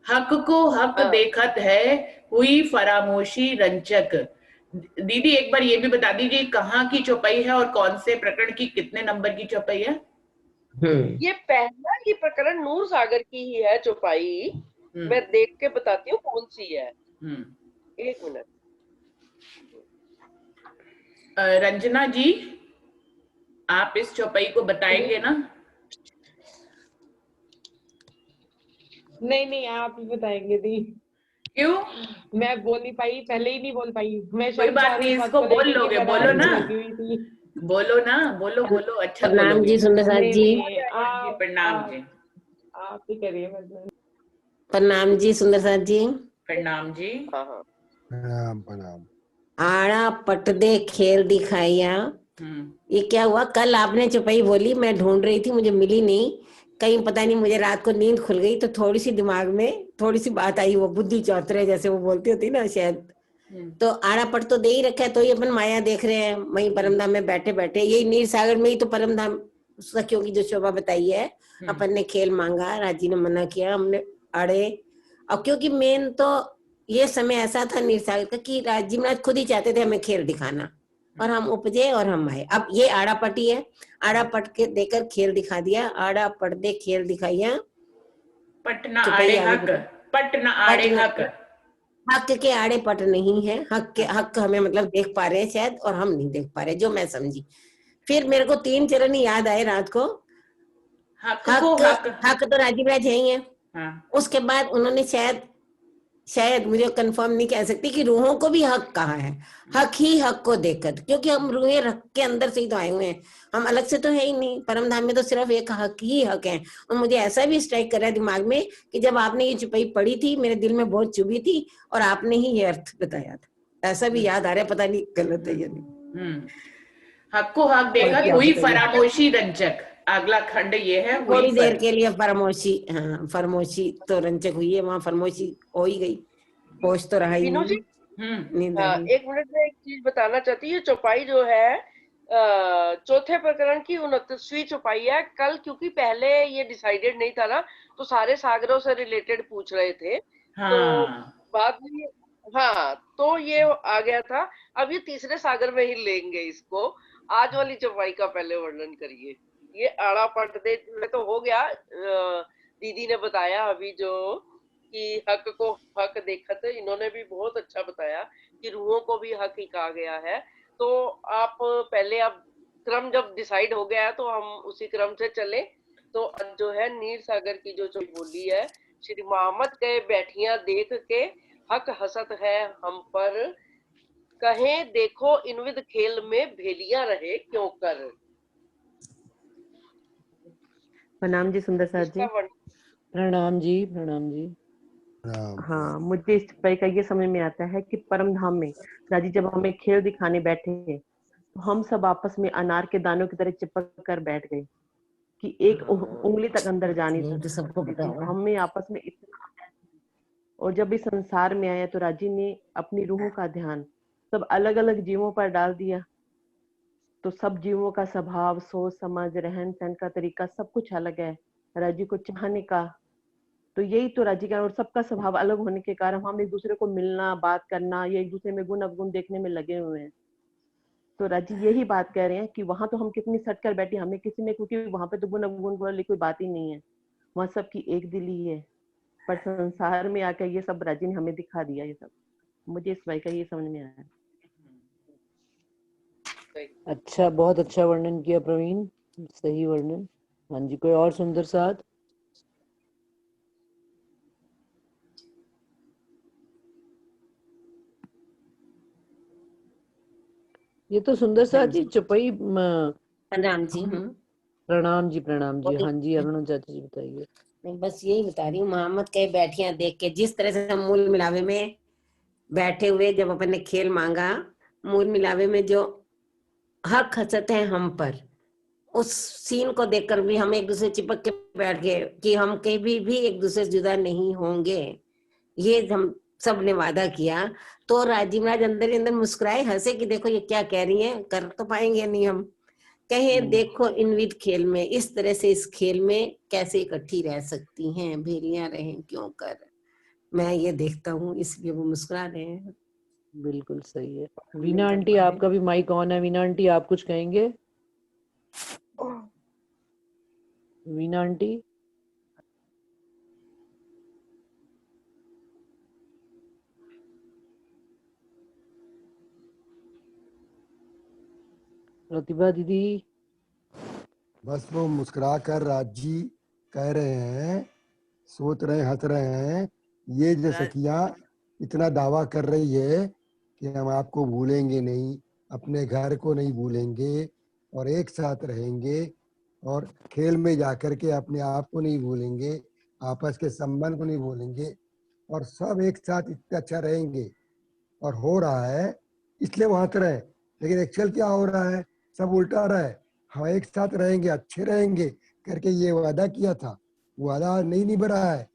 हक को हक देखत है, हुई फरामोशी रंचक। दीदी एक बार ये भी बता दीजिए कहाँ की चौपाई है और कौन से प्रकरण की कितने नंबर की चौपाई है? ये पहला ही प्रकरण नूर सागर की ही है चौपाई। मैं देख के बताती हूँ कौन सी है। एक मिनट। रंजना जी आप इस चौपाई को बताएंगे ना? नहीं आप ही बताएंगे दी। क्यों? मैं बोल नहीं पाई, पहले ही नहीं बोल पाई। मैं कोई बात नहीं, इसको बोल लोगे, बोलो ना, बोलो ना, बोलो बोलो, अच्छा प्रणाम जी सुंदर साथ जी। प्रणाम जी। आप ही करिए। प्रणाम जी सुंदर साथ जी। प्रणाम जी। प्रणाम प्रणाम। आड़ा पट दे खेल दिखाइया, ये क्या हुआ? कल आपने चौपाई बोली, मैं ढूंढ रही थी, मुझे मिली नहीं कहीं, पता नहीं मुझे रात को नींद खुल गई तो थोड़ी सी दिमाग में थोड़ी सी बात आई, वो बुद्धि चौतरे जैसे वो बोलती होती ना शायद, तो आड़ा पट तो दे ही रखा है, तो ये अपन माया देख रहे हैं वहीं परमधाम में बैठे बैठे। यही नीर सागर में ही तो परमधाम सखियों की जो शोभा बताई है। अपन ने खेल मांगा, राजी ने मना किया, हमने अड़े। और क्योंकि मेन तो ये समय ऐसा था नीर सागर का कि राजी महाराज खुद ही चाहते थे हमें खेल दिखाना, और हम उपजे और हम आए। अब ये आड़ा पट ही है, आड़ा पट के देकर खेल दिखा दिया। आड़ा पट दे खेल दिखाइया, पटना आड़े हक, पटना आड़े हक। हक के आड़े पट नहीं है, हक के हक हमें मतलब देख पा रहे हैं शायद, और हम नहीं देख पा रहे, जो मैं समझी। फिर मेरे को 3 चरण याद आए रात को। हक तो राजीव राज है ही है। उसके बाद उन्होंने शायद मुझे कंफर्म नहीं कह सकती कि रूहों को भी हक कहा है। हक ही हक को देखकर, क्योंकि हम रूहें रख के अंदर से ही तो आए हुए हैं, हम अलग से तो है ही नहीं। परमधाम में तो सिर्फ एक हक ही हक है। और मुझे ऐसा भी स्ट्राइक कर रहा है दिमाग में कि जब आपने ये चुपाई पढ़ी थी, मेरे दिल में बहुत चुभी थी, और आपने ही ये अर्थ बताया था। ऐसा भी याद आ रहा है, पता नहीं गलत है या नहीं। हक को हक देकर हुई फरामोशी रंजक। अगला खंड ये है, थोड़ी देर के लिए फरामोशी। हाँ, फरामोशी तो रंजक हुई है, वहां फरामोशी हो ही गई, होश तो रहा ही नहीं। एक मिनट में एक चीज बताना चाहती हूँ। चौपाई जो है चौथे प्रकरण की 29वीं चौपाई है। कल क्योंकि पहले ये डिसाइडेड नहीं था ना, तो सारे सागरों से रिलेटेड पूछ रहे थे। तो बाद में तो ये आ गया था। अब ये तीसरे सागर में ही लेंगे इसको। आज वाली चौपाई का पहले वर्णन करिए। ये आड़ा पट दे में तो हो गया, दीदी ने बताया अभी जो कि हक को हक देखत, इन्होंने भी बहुत अच्छा बताया कि रूहों को भी हक ही कहा गया है। तो आप पहले, अब क्रम जब डिसाइड हो गया है तो हम उसी क्रम से चले। तो जो है नीर सागर की जो बोली है, श्री मोहम्मद कहे बैठिया देख के हक हसत है हम पर, कहे देखो इनविद खेल में भेलियां रहे क्यों कर। प्रणाम जी सुंदर साथ जी। प्रणाम जी, प्रणाम जी। हाँ, मुझे इस चौपाई का ये समझ में आता है कि परमधाम में राजी जब हमें खेल दिखाने बैठे तो हम सब आपस में अनार के दानों की तरह चिपक कर बैठ गए कि एक उंगली तक अंदर जानी तो सबको पता है। हमें आपस में इतना, और जब इस संसार में आया तो राजी ने अपनी रूहों का ध्यान सब अलग अलग जीवों पर डाल दिया। तो सब जीवों का स्वभाव, सोच समझ, रहन सहन का तरीका सब कुछ अलग है। राजी को चाहने का तो यही तो राजी का, और सबका स्वभाव अलग होने के कारण हम एक दूसरे को मिलना, बात करना, ये एक दूसरे में गुण अवगुण देखने में लगे हुए हैं। तो राजी यही बात कह रहे हैं कि वहां तो हम कितनी सट कर बैठे, हमें किसी में, क्योंकि वहां पे तो गुण अवगुण वाली कोई बात ही नहीं है, वहां सबकी एक दिली है। पर संसार में आकर ये सब राजी ने हमें दिखा दिया। ये सब मुझे इस भाई का ये समझ में आया। अच्छा, बहुत अच्छा वर्णन किया प्रवीण, सही वर्णन। हाँ जी, कोई और सुंदर साथ? ये तो सुंदर साथ जी चौपाई। प्रणाम जी। प्रणाम जी, प्रणाम जी। हाँ जी, अरुणा चाची जी बताइए। बस यही बता रही हूँ, मोहम्मद कहे बैठिया देख के, जिस तरह से हम मूल मिलावे में बैठे हुए जब अपन ने खेल मांगा, मूल मिलावे में जो हक हसत है हम पर, उस सीन को देखकर भी हम एक दूसरे चिपक के बैठ गए कि हम कभी भी एक दूसरे से जुदा नहीं होंगे। ये हम सब ने वादा किया। तो राजीव राज अंदर ही अंदर मुस्कुराए, हंसे कि देखो ये क्या कह रही है, कर तो पाएंगे नहीं हम। कहे देखो इनविद खेल में, इस तरह से इस खेल में कैसे इकट्ठी रह सकती हैं, भेलियां रहें क्यों कर। मैं ये देखता हूँ, इसलिए वो मुस्कुरा रहे हैं। बिल्कुल सही है। वीना आंटी, आपका भी माइक ऑन है। वीना आंटी, आप कुछ कहेंगे? वीना आंटी, प्रतिभा दीदी। बस वो मुस्कुरा कर राजी कह रहे हैं, सोच रहे हैं, हंस रहे हैं। ये जो सखियां इतना दावा कर रही है कि हम आपको भूलेंगे नहीं, अपने घर को नहीं भूलेंगे, और एक साथ रहेंगे, और खेल में जाकर के अपने आप को नहीं भूलेंगे, आपस के संबंध को नहीं भूलेंगे, और सब एक साथ इतना अच्छा रहेंगे। और हो रहा है इसलिए वो हंस रहे हैं, लेकिन एक्चुअल क्या हो रहा है? सब उल्टा रहा है। हम एक साथ रहेंगे, अच्छे रहेंगे करके ये वादा किया था, वादा नहीं निभ रहा है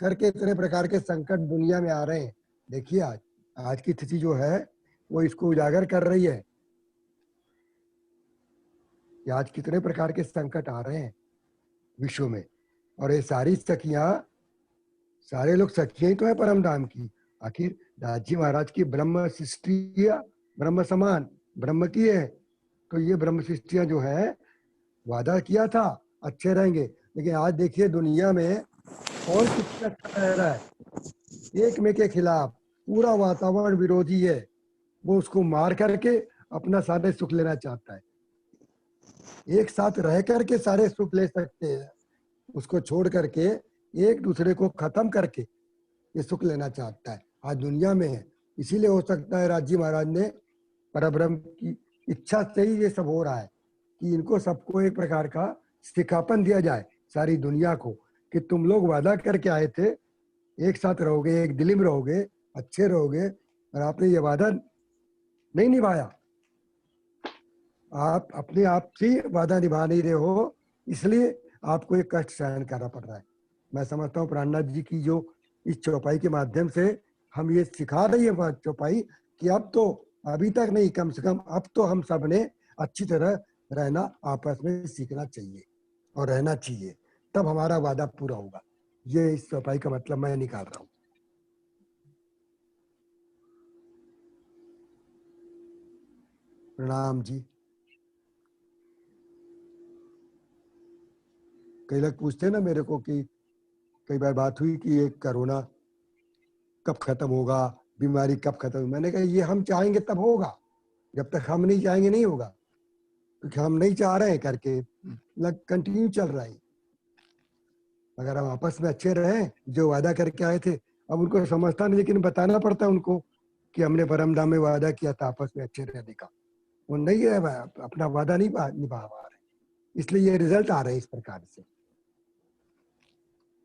करके इतने प्रकार के संकट दुनिया में आ रहे हैं। देखिए आज आज की तिथि जो है वो इसको उजागर कर रही है कि आज कितने प्रकार के संकट आ रहे हैं विश्व में, और ये सारी सखियां, सारे लोग सखियां ही तो है परम धाम की। आखिर दास जी महाराज की ब्रह्म सृष्टि ब्रह्म समान ब्रह्म की है, तो ये ब्रह्म सृष्टियां जो है वादा किया था अच्छे रहेंगे, लेकिन आज देखिए दुनिया में कौन कितना अच्छा रह रहा है, एक में के खिलाफ पूरा वातावरण विरोधी है, वो उसको मार करके अपना सारे सुख लेना चाहता है। एक साथ रह करके सारे सुख ले सकते हैं, उसको छोड़ करके एक दूसरे को खत्म करके ये सुख लेना चाहता है, आज दुनिया में है। इसीलिए हो सकता है राज जी महाराज ने परब्रह्म की इच्छा से ही ये सब हो रहा है कि इनको सबको एक प्रकार का सिखापन दिया जाए सारी दुनिया को, कि तुम लोग वादा करके आए थे एक साथ रहोगे, एक दिल में रहोगे, अच्छे रहोगे, और आपने ये वादा नहीं निभाया। आप अपने आप से वादा निभा नहीं रहे हो, इसलिए आपको एक कष्ट सहन करना पड़ रहा है। मैं समझता हूँ प्राणनाथ जी की जो इस चौपाई के माध्यम से हम ये सिखा रही है चौपाई कि अब तो, अभी तक नहीं, कम से कम अब तो हम सब ने अच्छी तरह रहना आपस में सीखना चाहिए और रहना चाहिए, तब हमारा वादा पूरा होगा। ये इस चौपाई का मतलब मैं निकाल रहा हूँ। प्रणाम जी। कई लोग पूछते हैं ना मेरे को कि कई बार बात हुई कि ये कोरोना कब खत्म होगा, बीमारी कब खत्म होगी। मैंने कहा ये हम चाहेंगे तब होगा, जब तक हम नहीं चाहेंगे नहीं होगा, क्योंकि हम नहीं चाह रहे हैं करके कंटिन्यू चल रहा है। अगर हम आपस में अच्छे रहे, जो वादा करके आए थे, अब उनको समझता नहीं, लेकिन बताना पड़ता है उनको कि हमने परम धाम में वादा किया था आपस में अच्छे रहने का, वो नहीं है, अपना वादा नहीं निभा पा रहे, इसलिए ये रिजल्ट आ रहे हैं इस प्रकार से।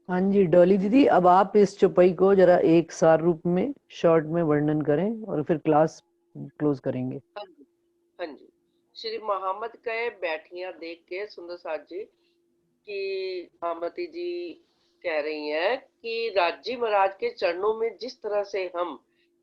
हाँ जी डॉली दीदी, अब आप इस चौपाई को जरा एक सार रूप में शॉर्ट में वर्णन करें और फिर क्लास क्लोज करेंगे। हाँ जी। श्री मोहम्मद कहे बैठियां देख के सुंदर साथ जी की आमती जी कह रही हैं कि राजी महाराज के चरणों में जिस तरह से हम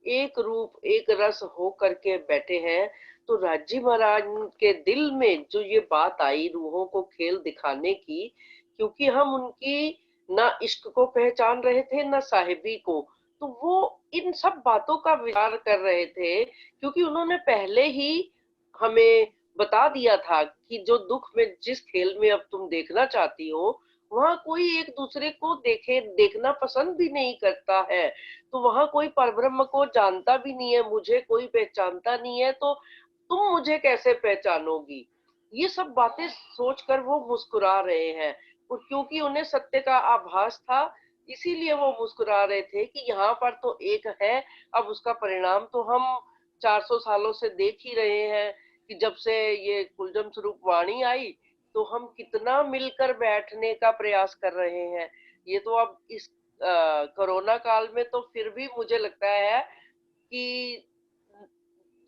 एक रूप एक रस हो करके बैठे हैं, तो राजी महाराज के दिल में जो ये बात आई रूहों को खेल दिखाने की, क्योंकि हम उनकी ना इश्क को पहचान रहे थे ना साहिबी को, तो वो इन सब बातों का विचार कर रहे थे, क्योंकि उन्होंने पहले ही हमें बता दिया था कि जो दुख में जिस खेल में अब तुम देखना चाहती हो, वहां कोई एक दूसरे को देखना पसंद भी नहीं करता है, तो वहां कोई परब्रह्म को जानता भी नहीं है, मुझे कोई पहचानता नहीं है, तो तुम मुझे कैसे पहचानोगी। ये सब बातें सोचकर वो मुस्कुरा रहे हैं, और क्योंकि उन्हें सत्य का आभास था, इसीलिए वो मुस्कुरा रहे थे कि यहाँ पर तो एक है, अब उसका परिणाम तो हम 400 सालों से देख ही रहे हैं कि जब से ये कुलजम स्वरूप वाणी आई, तो हम कितना मिलकर बैठने का प्रयास कर रहे हैं। ये तो अब इस कोरोना काल में तो फिर भी मुझे लगता है कि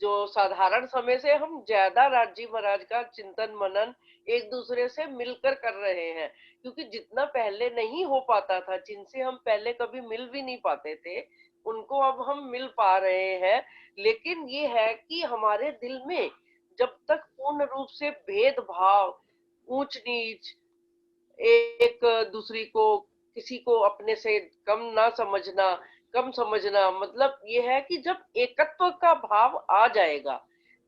जो साधारण समय से हम ज्यादा राजी महाराज का चिंतन मनन एक दूसरे से मिलकर कर रहे हैं, क्योंकि जितना पहले नहीं हो पाता था, जिनसे हम पहले कभी मिल भी नहीं पाते थे, उनको अब हम मिल पा रहे हैं। लेकिन ये है कि हमारे दिल में जब तक पूर्ण रूप से भेदभाव, ऊंच नीच, एक दूसरी को, किसी को अपने से कम ना समझना, कम समझना, मतलब ये है कि जब एकत्व का भाव आ जाएगा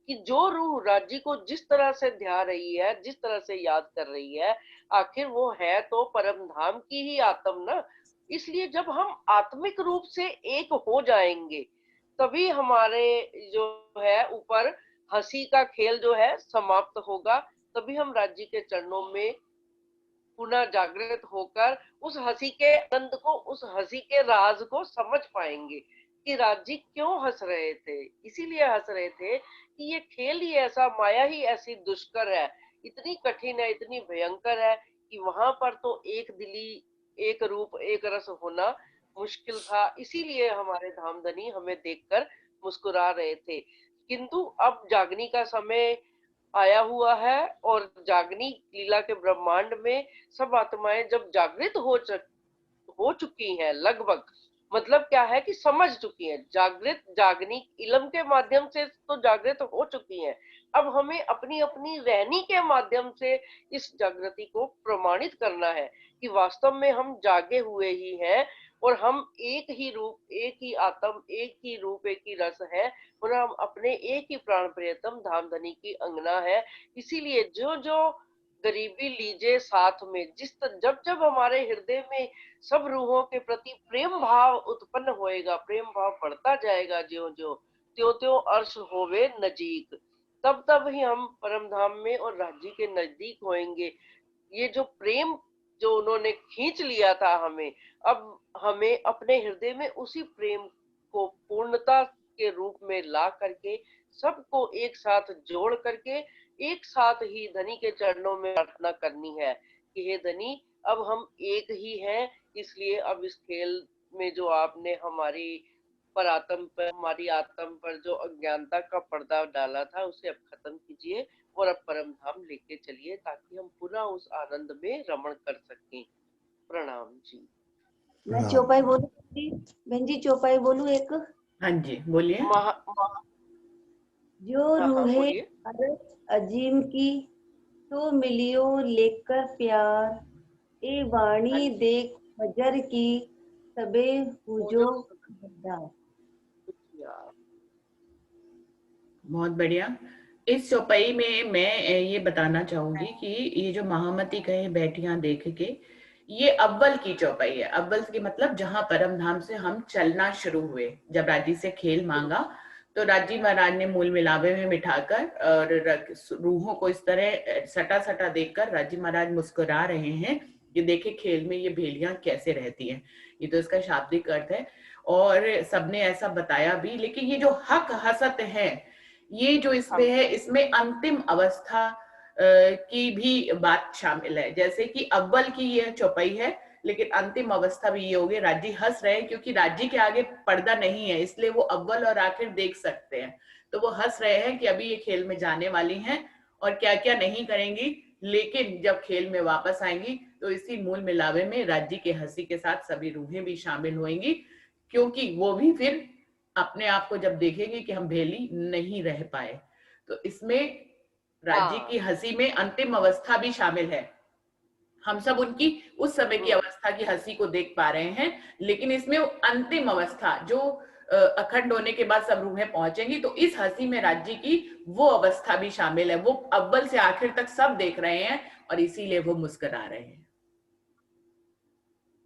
कि जो रूह राजी को जिस तरह से ध्या रही है, जिस तरह से याद कर रही है, आखिर वो है तो परम धाम की ही आत्म ना। इसलिए जब हम आत्मिक रूप से एक हो जाएंगे, तभी हमारे जो है ऊपर हंसी का खेल जो है समाप्त होगा, तभी हम राजी के चरणों में पुनः जागृत होकर उस हंसी के आनंद को, उस हंसी के राज को समझ पाएंगे कि राजी क्यों हंस रहे थे। इसीलिए हंस रहे थे कि ये खेल ही ऐसा, माया ही ऐसी दुष्कर है, इतनी कठिन है, इतनी भयंकर है कि वहां पर तो एक दिली, एक रूप, एक रस होना मुश्किल था। इसीलिए हमारे धामधनी हमें देखकर मुस्कुरा रहे थे। किंतु अब जागनी का समय आया हुआ है, और जागनी लीला के ब्रह्मांड में सब आत्माएं जब जागृत हो चुकी हैं लगभग, मतलब क्या है कि समझ चुकी हैं, जागृत जागनी इल्म के माध्यम से तो जागृत हो चुकी हैं। अब हमें अपनी अपनी रहनी के माध्यम से इस जागृति को प्रमाणित करना है कि वास्तव में हम जागे हुए ही हैं और हम एक ही रूप, एक ही आत्म, एक ही रूप, एक ही रस है और हम अपने एक ही प्राण प्रियतम धाम धनी की अंगना है। इसीलिए जो जो गरीबी लीजिए साथ में, जब जब हमारे हृदय में सब रूहों के प्रति प्रेम भाव उत्पन्न होएगा, प्रेम भाव बढ़ता जाएगा, ज्यो ज्यो त्यों त्यों अर्श होवे नजीक, तब तब ही हम परम धाम में और राज्य के नजदीक होएंगे। ये जो प्रेम जो उन्होंने खींच लिया था हमें, अब हमें अपने हृदय में उसी प्रेम को पूर्णता के रूप में ला करके सबको एक साथ जोड़ करके एक साथ ही धनी के चरणों में प्रार्थना करनी है कि हे धनी, अब हम एक ही हैं। इसलिए अब इस खेल में जो आपने हमारी परात्म पर, हमारी आत्म पर जो अज्ञानता का पर्दा डाला था, उसे अब खत्म कीजिए और अब परम धाम लेके चलिए ताकि हम पुनः उस आनंद में रमण कर सकें। प्रणाम जी। मैं चौपाई बोलूं बहन जी, चौपाई बोलूं एक? हाँ जी बोलिए। जो रूहे अरस अजीम की तो मिलियो लेकर प्यार, ए वाणी देख फजर की सबे पूजो खबरदार। बहुत बढ़िया। इस चौपाई में मैं ये बताना चाहूंगी कि ये जो महामती कहे बैठियां देख के, ये अव्वल की चौपाई है। अव्वल की मतलब जहां परम धाम से हम चलना शुरू हुए। जब राजी से खेल मांगा तो राजी महाराज ने मूल मिलावे में बिठाकर और रूहों को इस तरह सटा सटा देखकर राजी महाराज मुस्कुरा रहे हैं कि देखे खेल में ये भेलियां कैसे रहती हैं। ये तो इसका शाब्दिक अर्थ है और सबने ऐसा बताया भी। लेकिन ये जो हक हसत है, ये जो इसमें है, इसमें अंतिम अवस्था की भी बात शामिल है। जैसे कि अव्वल की ये चौपाई है, लेकिन अंतिम अवस्था भी ये होगी। राज्य हंस रहे हैं क्योंकि राज्य के आगे पर्दा नहीं है, इसलिए वो अव्वल और आखिर देख सकते हैं। तो वो हंस रहे हैं कि अभी ये खेल में जाने वाली हैं और क्या क्या नहीं करेंगी, लेकिन जब खेल में वापस आएंगी तो इसी मूल मिलावे में राज्य के हंसी के साथ सभी रूहें भी शामिल होंगी, क्योंकि वो भी फिर अपने आप को जब देखेंगे कि हम भेली नहीं रह पाए। तो इसमें राज्य की हंसी में अंतिम अवस्था भी शामिल है। हम सब उनकी उस समय की अवस्था की हंसी को देख पा रहे हैं, लेकिन इसमें अंतिम अवस्था जो अखंड होने के बाद सब रूहें पहुंचेंगी, तो इस हंसी में राज्य की वो अवस्था भी शामिल है। वो अव्वल से आखिर तक सब देख रहे हैं और इसीलिए वो मुस्कुरा रहे हैं।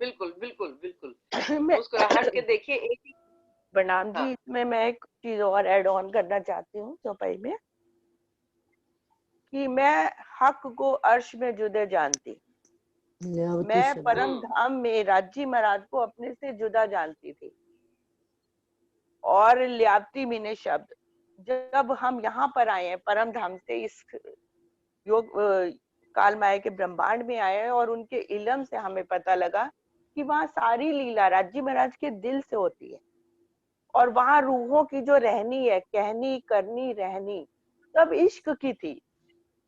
बिल्कुल बिल्कुल बिल्कुल मुस्कुराहट के देखिए एक प्रणाम जी। इसमें मैं एक चीज और ऐड ऑन करना चाहती हूँ चौपाई में, कि मैं हक को अर्श में जुदे जानती, मैं परम धाम में राज्य महाराज को अपने से जुदा जानती थी। और लियावती मीने शब्द, जब हम यहाँ पर आए हैं परम धाम से, इस योग काल माया के ब्रह्मांड में आए हैं और उनके इल्म से हमें पता लगा कि वहाँ सारी लीला राज्य महाराज के दिल से होती है और वहाँ रूहों की जो रहनी है, कहनी करनी रहनी, सब इश्क की थी।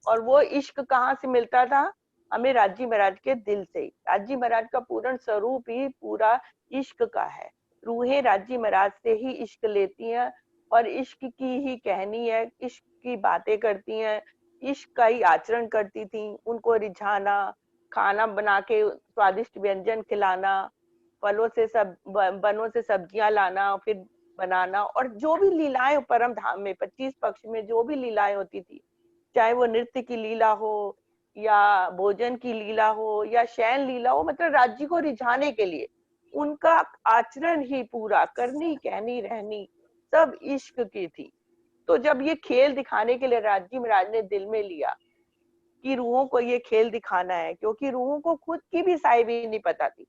और वो इश्क कहाँ से मिलता था हमें? राज्य महाराज के दिल से। राज्य महाराज का पूर्ण स्वरूप ही पूरा इश्क का है। रूहें राज्य महाराज से ही इश्क लेती हैं और इश्क की ही कहनी है, इश्क की बातें करती हैं, इश्क का ही आचरण करती थी। उनको रिझाना, खाना बना के स्वादिष्ट व्यंजन खिलाना, फलों से बनों से सब्जियां लाना फिर बनाना, और जो भी लीलाएं परम धाम में 25 पक्ष में जो भी लीलाएं होती थी, चाहे वो नृत्य की लीला हो या भोजन की लीला हो या शयन लीला हो, मतलब राज्य को रिझाने के लिए उनका आचरण ही पूरा करनी कहनी रहनी सब इश्क की थी। तो जब ये खेल दिखाने के लिए राज्य महाराज ने दिल में लिया कि रूहों को ये खेल दिखाना है, क्योंकि रूहों को खुद की भी साहिबी नहीं पता थी।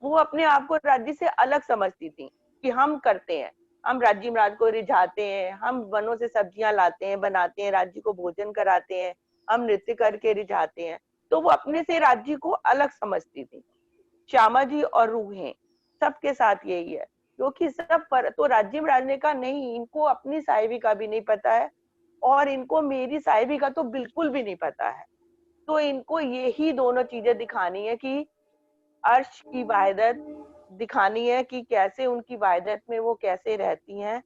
वो अपने आप को राज्य से अलग समझती थी कि हम करते हैं, हम राज्य महाराज को रिझाते हैं, हम वनों से सब्जियां लाते हैं, बनाते हैं, राज्य को भोजन कराते हैं, हम नृत्य करके रिझाते हैं। तो वो अपने से राज्य को अलग समझती थी। श्यामा जी और रूहें सबके साथ यही है, क्योंकि सब पर तो राज्य महाराज ने कहा नहीं, इनको अपनी साहिबी का भी नहीं पता है और इनको मेरी साहिबी का तो बिल्कुल भी नहीं पता है। तो इनको यही दोनों चीजें दिखानी है कि अर्श की वाहिदत दिखानी है कि कैसे उनकी वाहिदत में वो कैसे रहती हैं।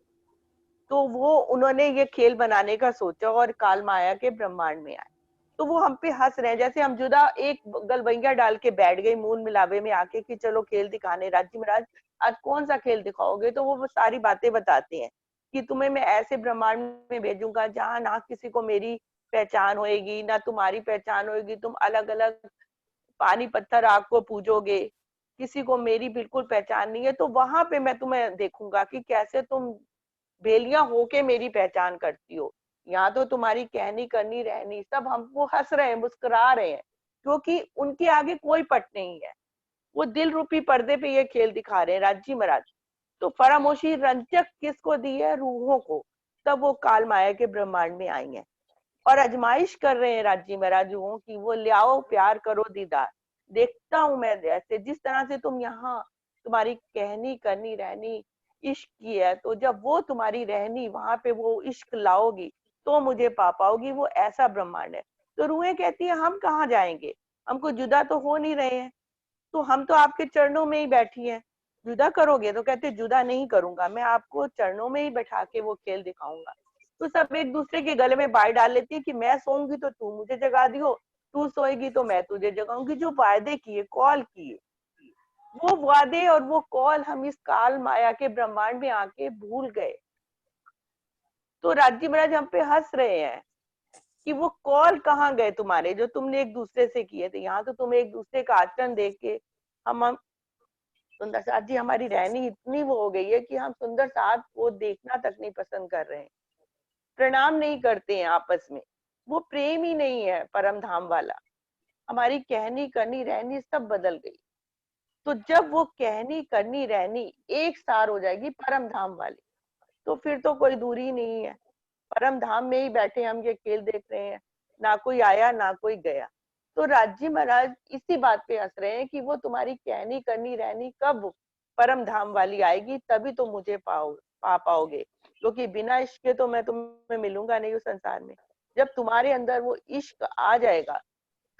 तो वो उन्होंने ये खेल बनाने का सोचा और काल माया के ब्रह्मांड में आए। तो वो हम पे हंस रहे हैं, जैसे हम जुदा एक गलबैया डाल के बैठ गए मूल मिलावे में आके कि चलो खेल दिखाने, राजी महाराज आज कौन सा खेल दिखाओगे। तो वो सारी बातें बताते हैं कि तुम्हें मैं ऐसे ब्रह्मांड में भेजूंगा जहाँ ना किसी को मेरी पहचान होएगी ना तुम्हारी पहचान होएगी, तुम अलग अलग पानी पत्थर आग को पूजोगे, किसी को मेरी बिल्कुल पहचान नहीं है। तो वहां पे मैं तुम्हें देखूंगा कि कैसे तुम भेलियां होके मेरी पहचान करती हो। यहाँ तो तुम्हारी कहनी करनी रहनी सब हमको हंस रहे हैं, मुस्कुरा रहे हैं, क्योंकि उनके आगे कोई पट नहीं है। वो दिल रूपी पर्दे पे ये खेल दिखा रहे हैं राजी महाराज। तो फरामोशी रंजक किसको दी है? रूहों को। तब वो काल माया के ब्रह्मांड में आई हैं और अजमाइश कर रहे हैं राजी महाराज रूहों की, वो ले आओ प्यार करो दीदार, देखता हूं मैं जैसे जिस तरह से तुम यहाँ तुम्हारी कहनी करनी रहनी इश्क की है, तो जब वो तुम्हारी रहनी वहां पे वो इश्क लाओगी तो मुझे पा पाओगी। वो ऐसा ब्रह्मांड है। तो रूहें कहती है हम कहाँ जाएंगे, हमको जुदा तो हो नहीं रहे हैं, तो हम तो आपके चरणों में ही बैठी हैं, जुदा करोगे? तो कहते जुदा नहीं करूंगा, मैं आपको चरणों में ही बैठा के वो खेल दिखाऊंगा। तो सब एक दूसरे के गले में बाय डाल लेती है कि मैं सोऊंगी तो तू मुझे जगा दियो, तू सोएगी तो मैं तुझे जगाऊंगी। जो वायदे किए, कॉल किए, वो वादे और वो कॉल हम इस काल माया के ब्रह्मांड में आके भूल गए। तो राजी महाराज हम पे हंस रहे हैं कि वो कॉल कहाँ गए तुम्हारे जो तुमने एक दूसरे से किए थे। यहाँ तो तुम एक दूसरे का आचरण देख के हम सुंदर साथ जी हमारी रहनी इतनी वो हो गई है कि हम सुंदर साथ को देखना तक नहीं पसंद कर रहे हैं, प्रणाम नहीं करते हैं आपस में। वो प्रेम ही नहीं है परम धाम वाला। हमारी कहनी करनी रहनी सब बदल गई। तो जब वो कहनी करनी रहनी एक सार हो जाएगी परम धाम वाली, तो फिर तो कोई दूरी नहीं है। परम धाम में ही बैठे हम ये खेल देख रहे हैं, ना कोई आया ना कोई गया। तो राजी महाराज इसी बात पे हंस रहे हैं कि वो तुम्हारी कहनी करनी रहनी कब परम धाम वाली आएगी, तभी तो मुझे पा पाओगे, क्योंकि बिना इश्क के तो मैं तुम्हें मिलूंगा नहीं उस संसार में। जब तुम्हारे अंदर वो इश्क आ जाएगा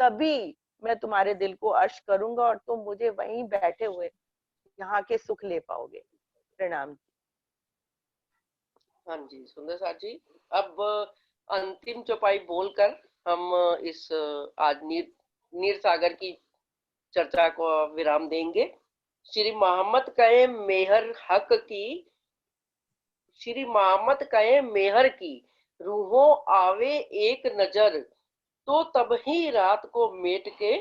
तभी मैं तुम्हारे दिल को अर्श करूंगा और तुम मुझे वहीं बैठे हुए यहाँ के सुख ले पाओगे। प्रणाम। हाँ जी सुंदर साथ जी, अब अंतिम चौपाई बोलकर हम इस आज नीर सागर की चर्चा को विराम देंगे। श्री मोहम्मद कहे मेहर हक की, श्री मोहम्मद कहे मेहर की, रूहों आवे एक नजर, तो तब ही रात को मेट के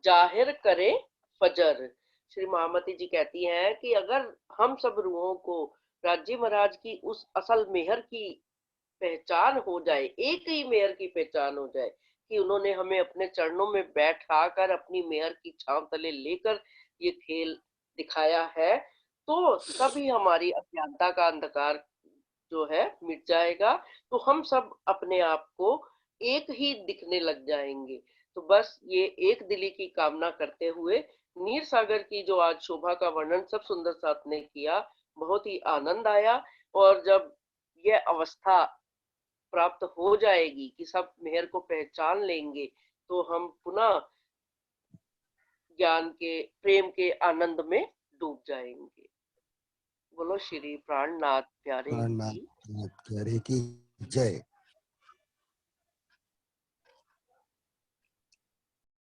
जाहिर करे फजर। श्री महामती जी कहती हैं कि अगर हम सब रूहों को राजी महाराज की उस असल मेहर की पहचान हो जाए, एक ही मेहर की पहचान हो जाए कि उन्होंने हमें अपने चरणों में बैठा कर अपनी मेहर की छांव तले लेकर ये खेल दिखाया है, तो तभी हमारी अज्ञानता का अंधकार जो है मिट जाएगा। तो हम सब अपने आप को एक ही दिखने लग जाएंगे। तो बस ये एक दिली की कामना करते हुए नीर सागर की जो आज शोभा का वर्णन सब सुंदर साथ ने किया, बहुत ही आनंद आया। और जब यह अवस्था प्राप्त हो जाएगी कि सब मेहर को पहचान लेंगे, तो हम पुनः ज्ञान के प्रेम के आनंद में डूब जाएंगे। बोलो श्री प्राणनाथ प्यारे की की जय।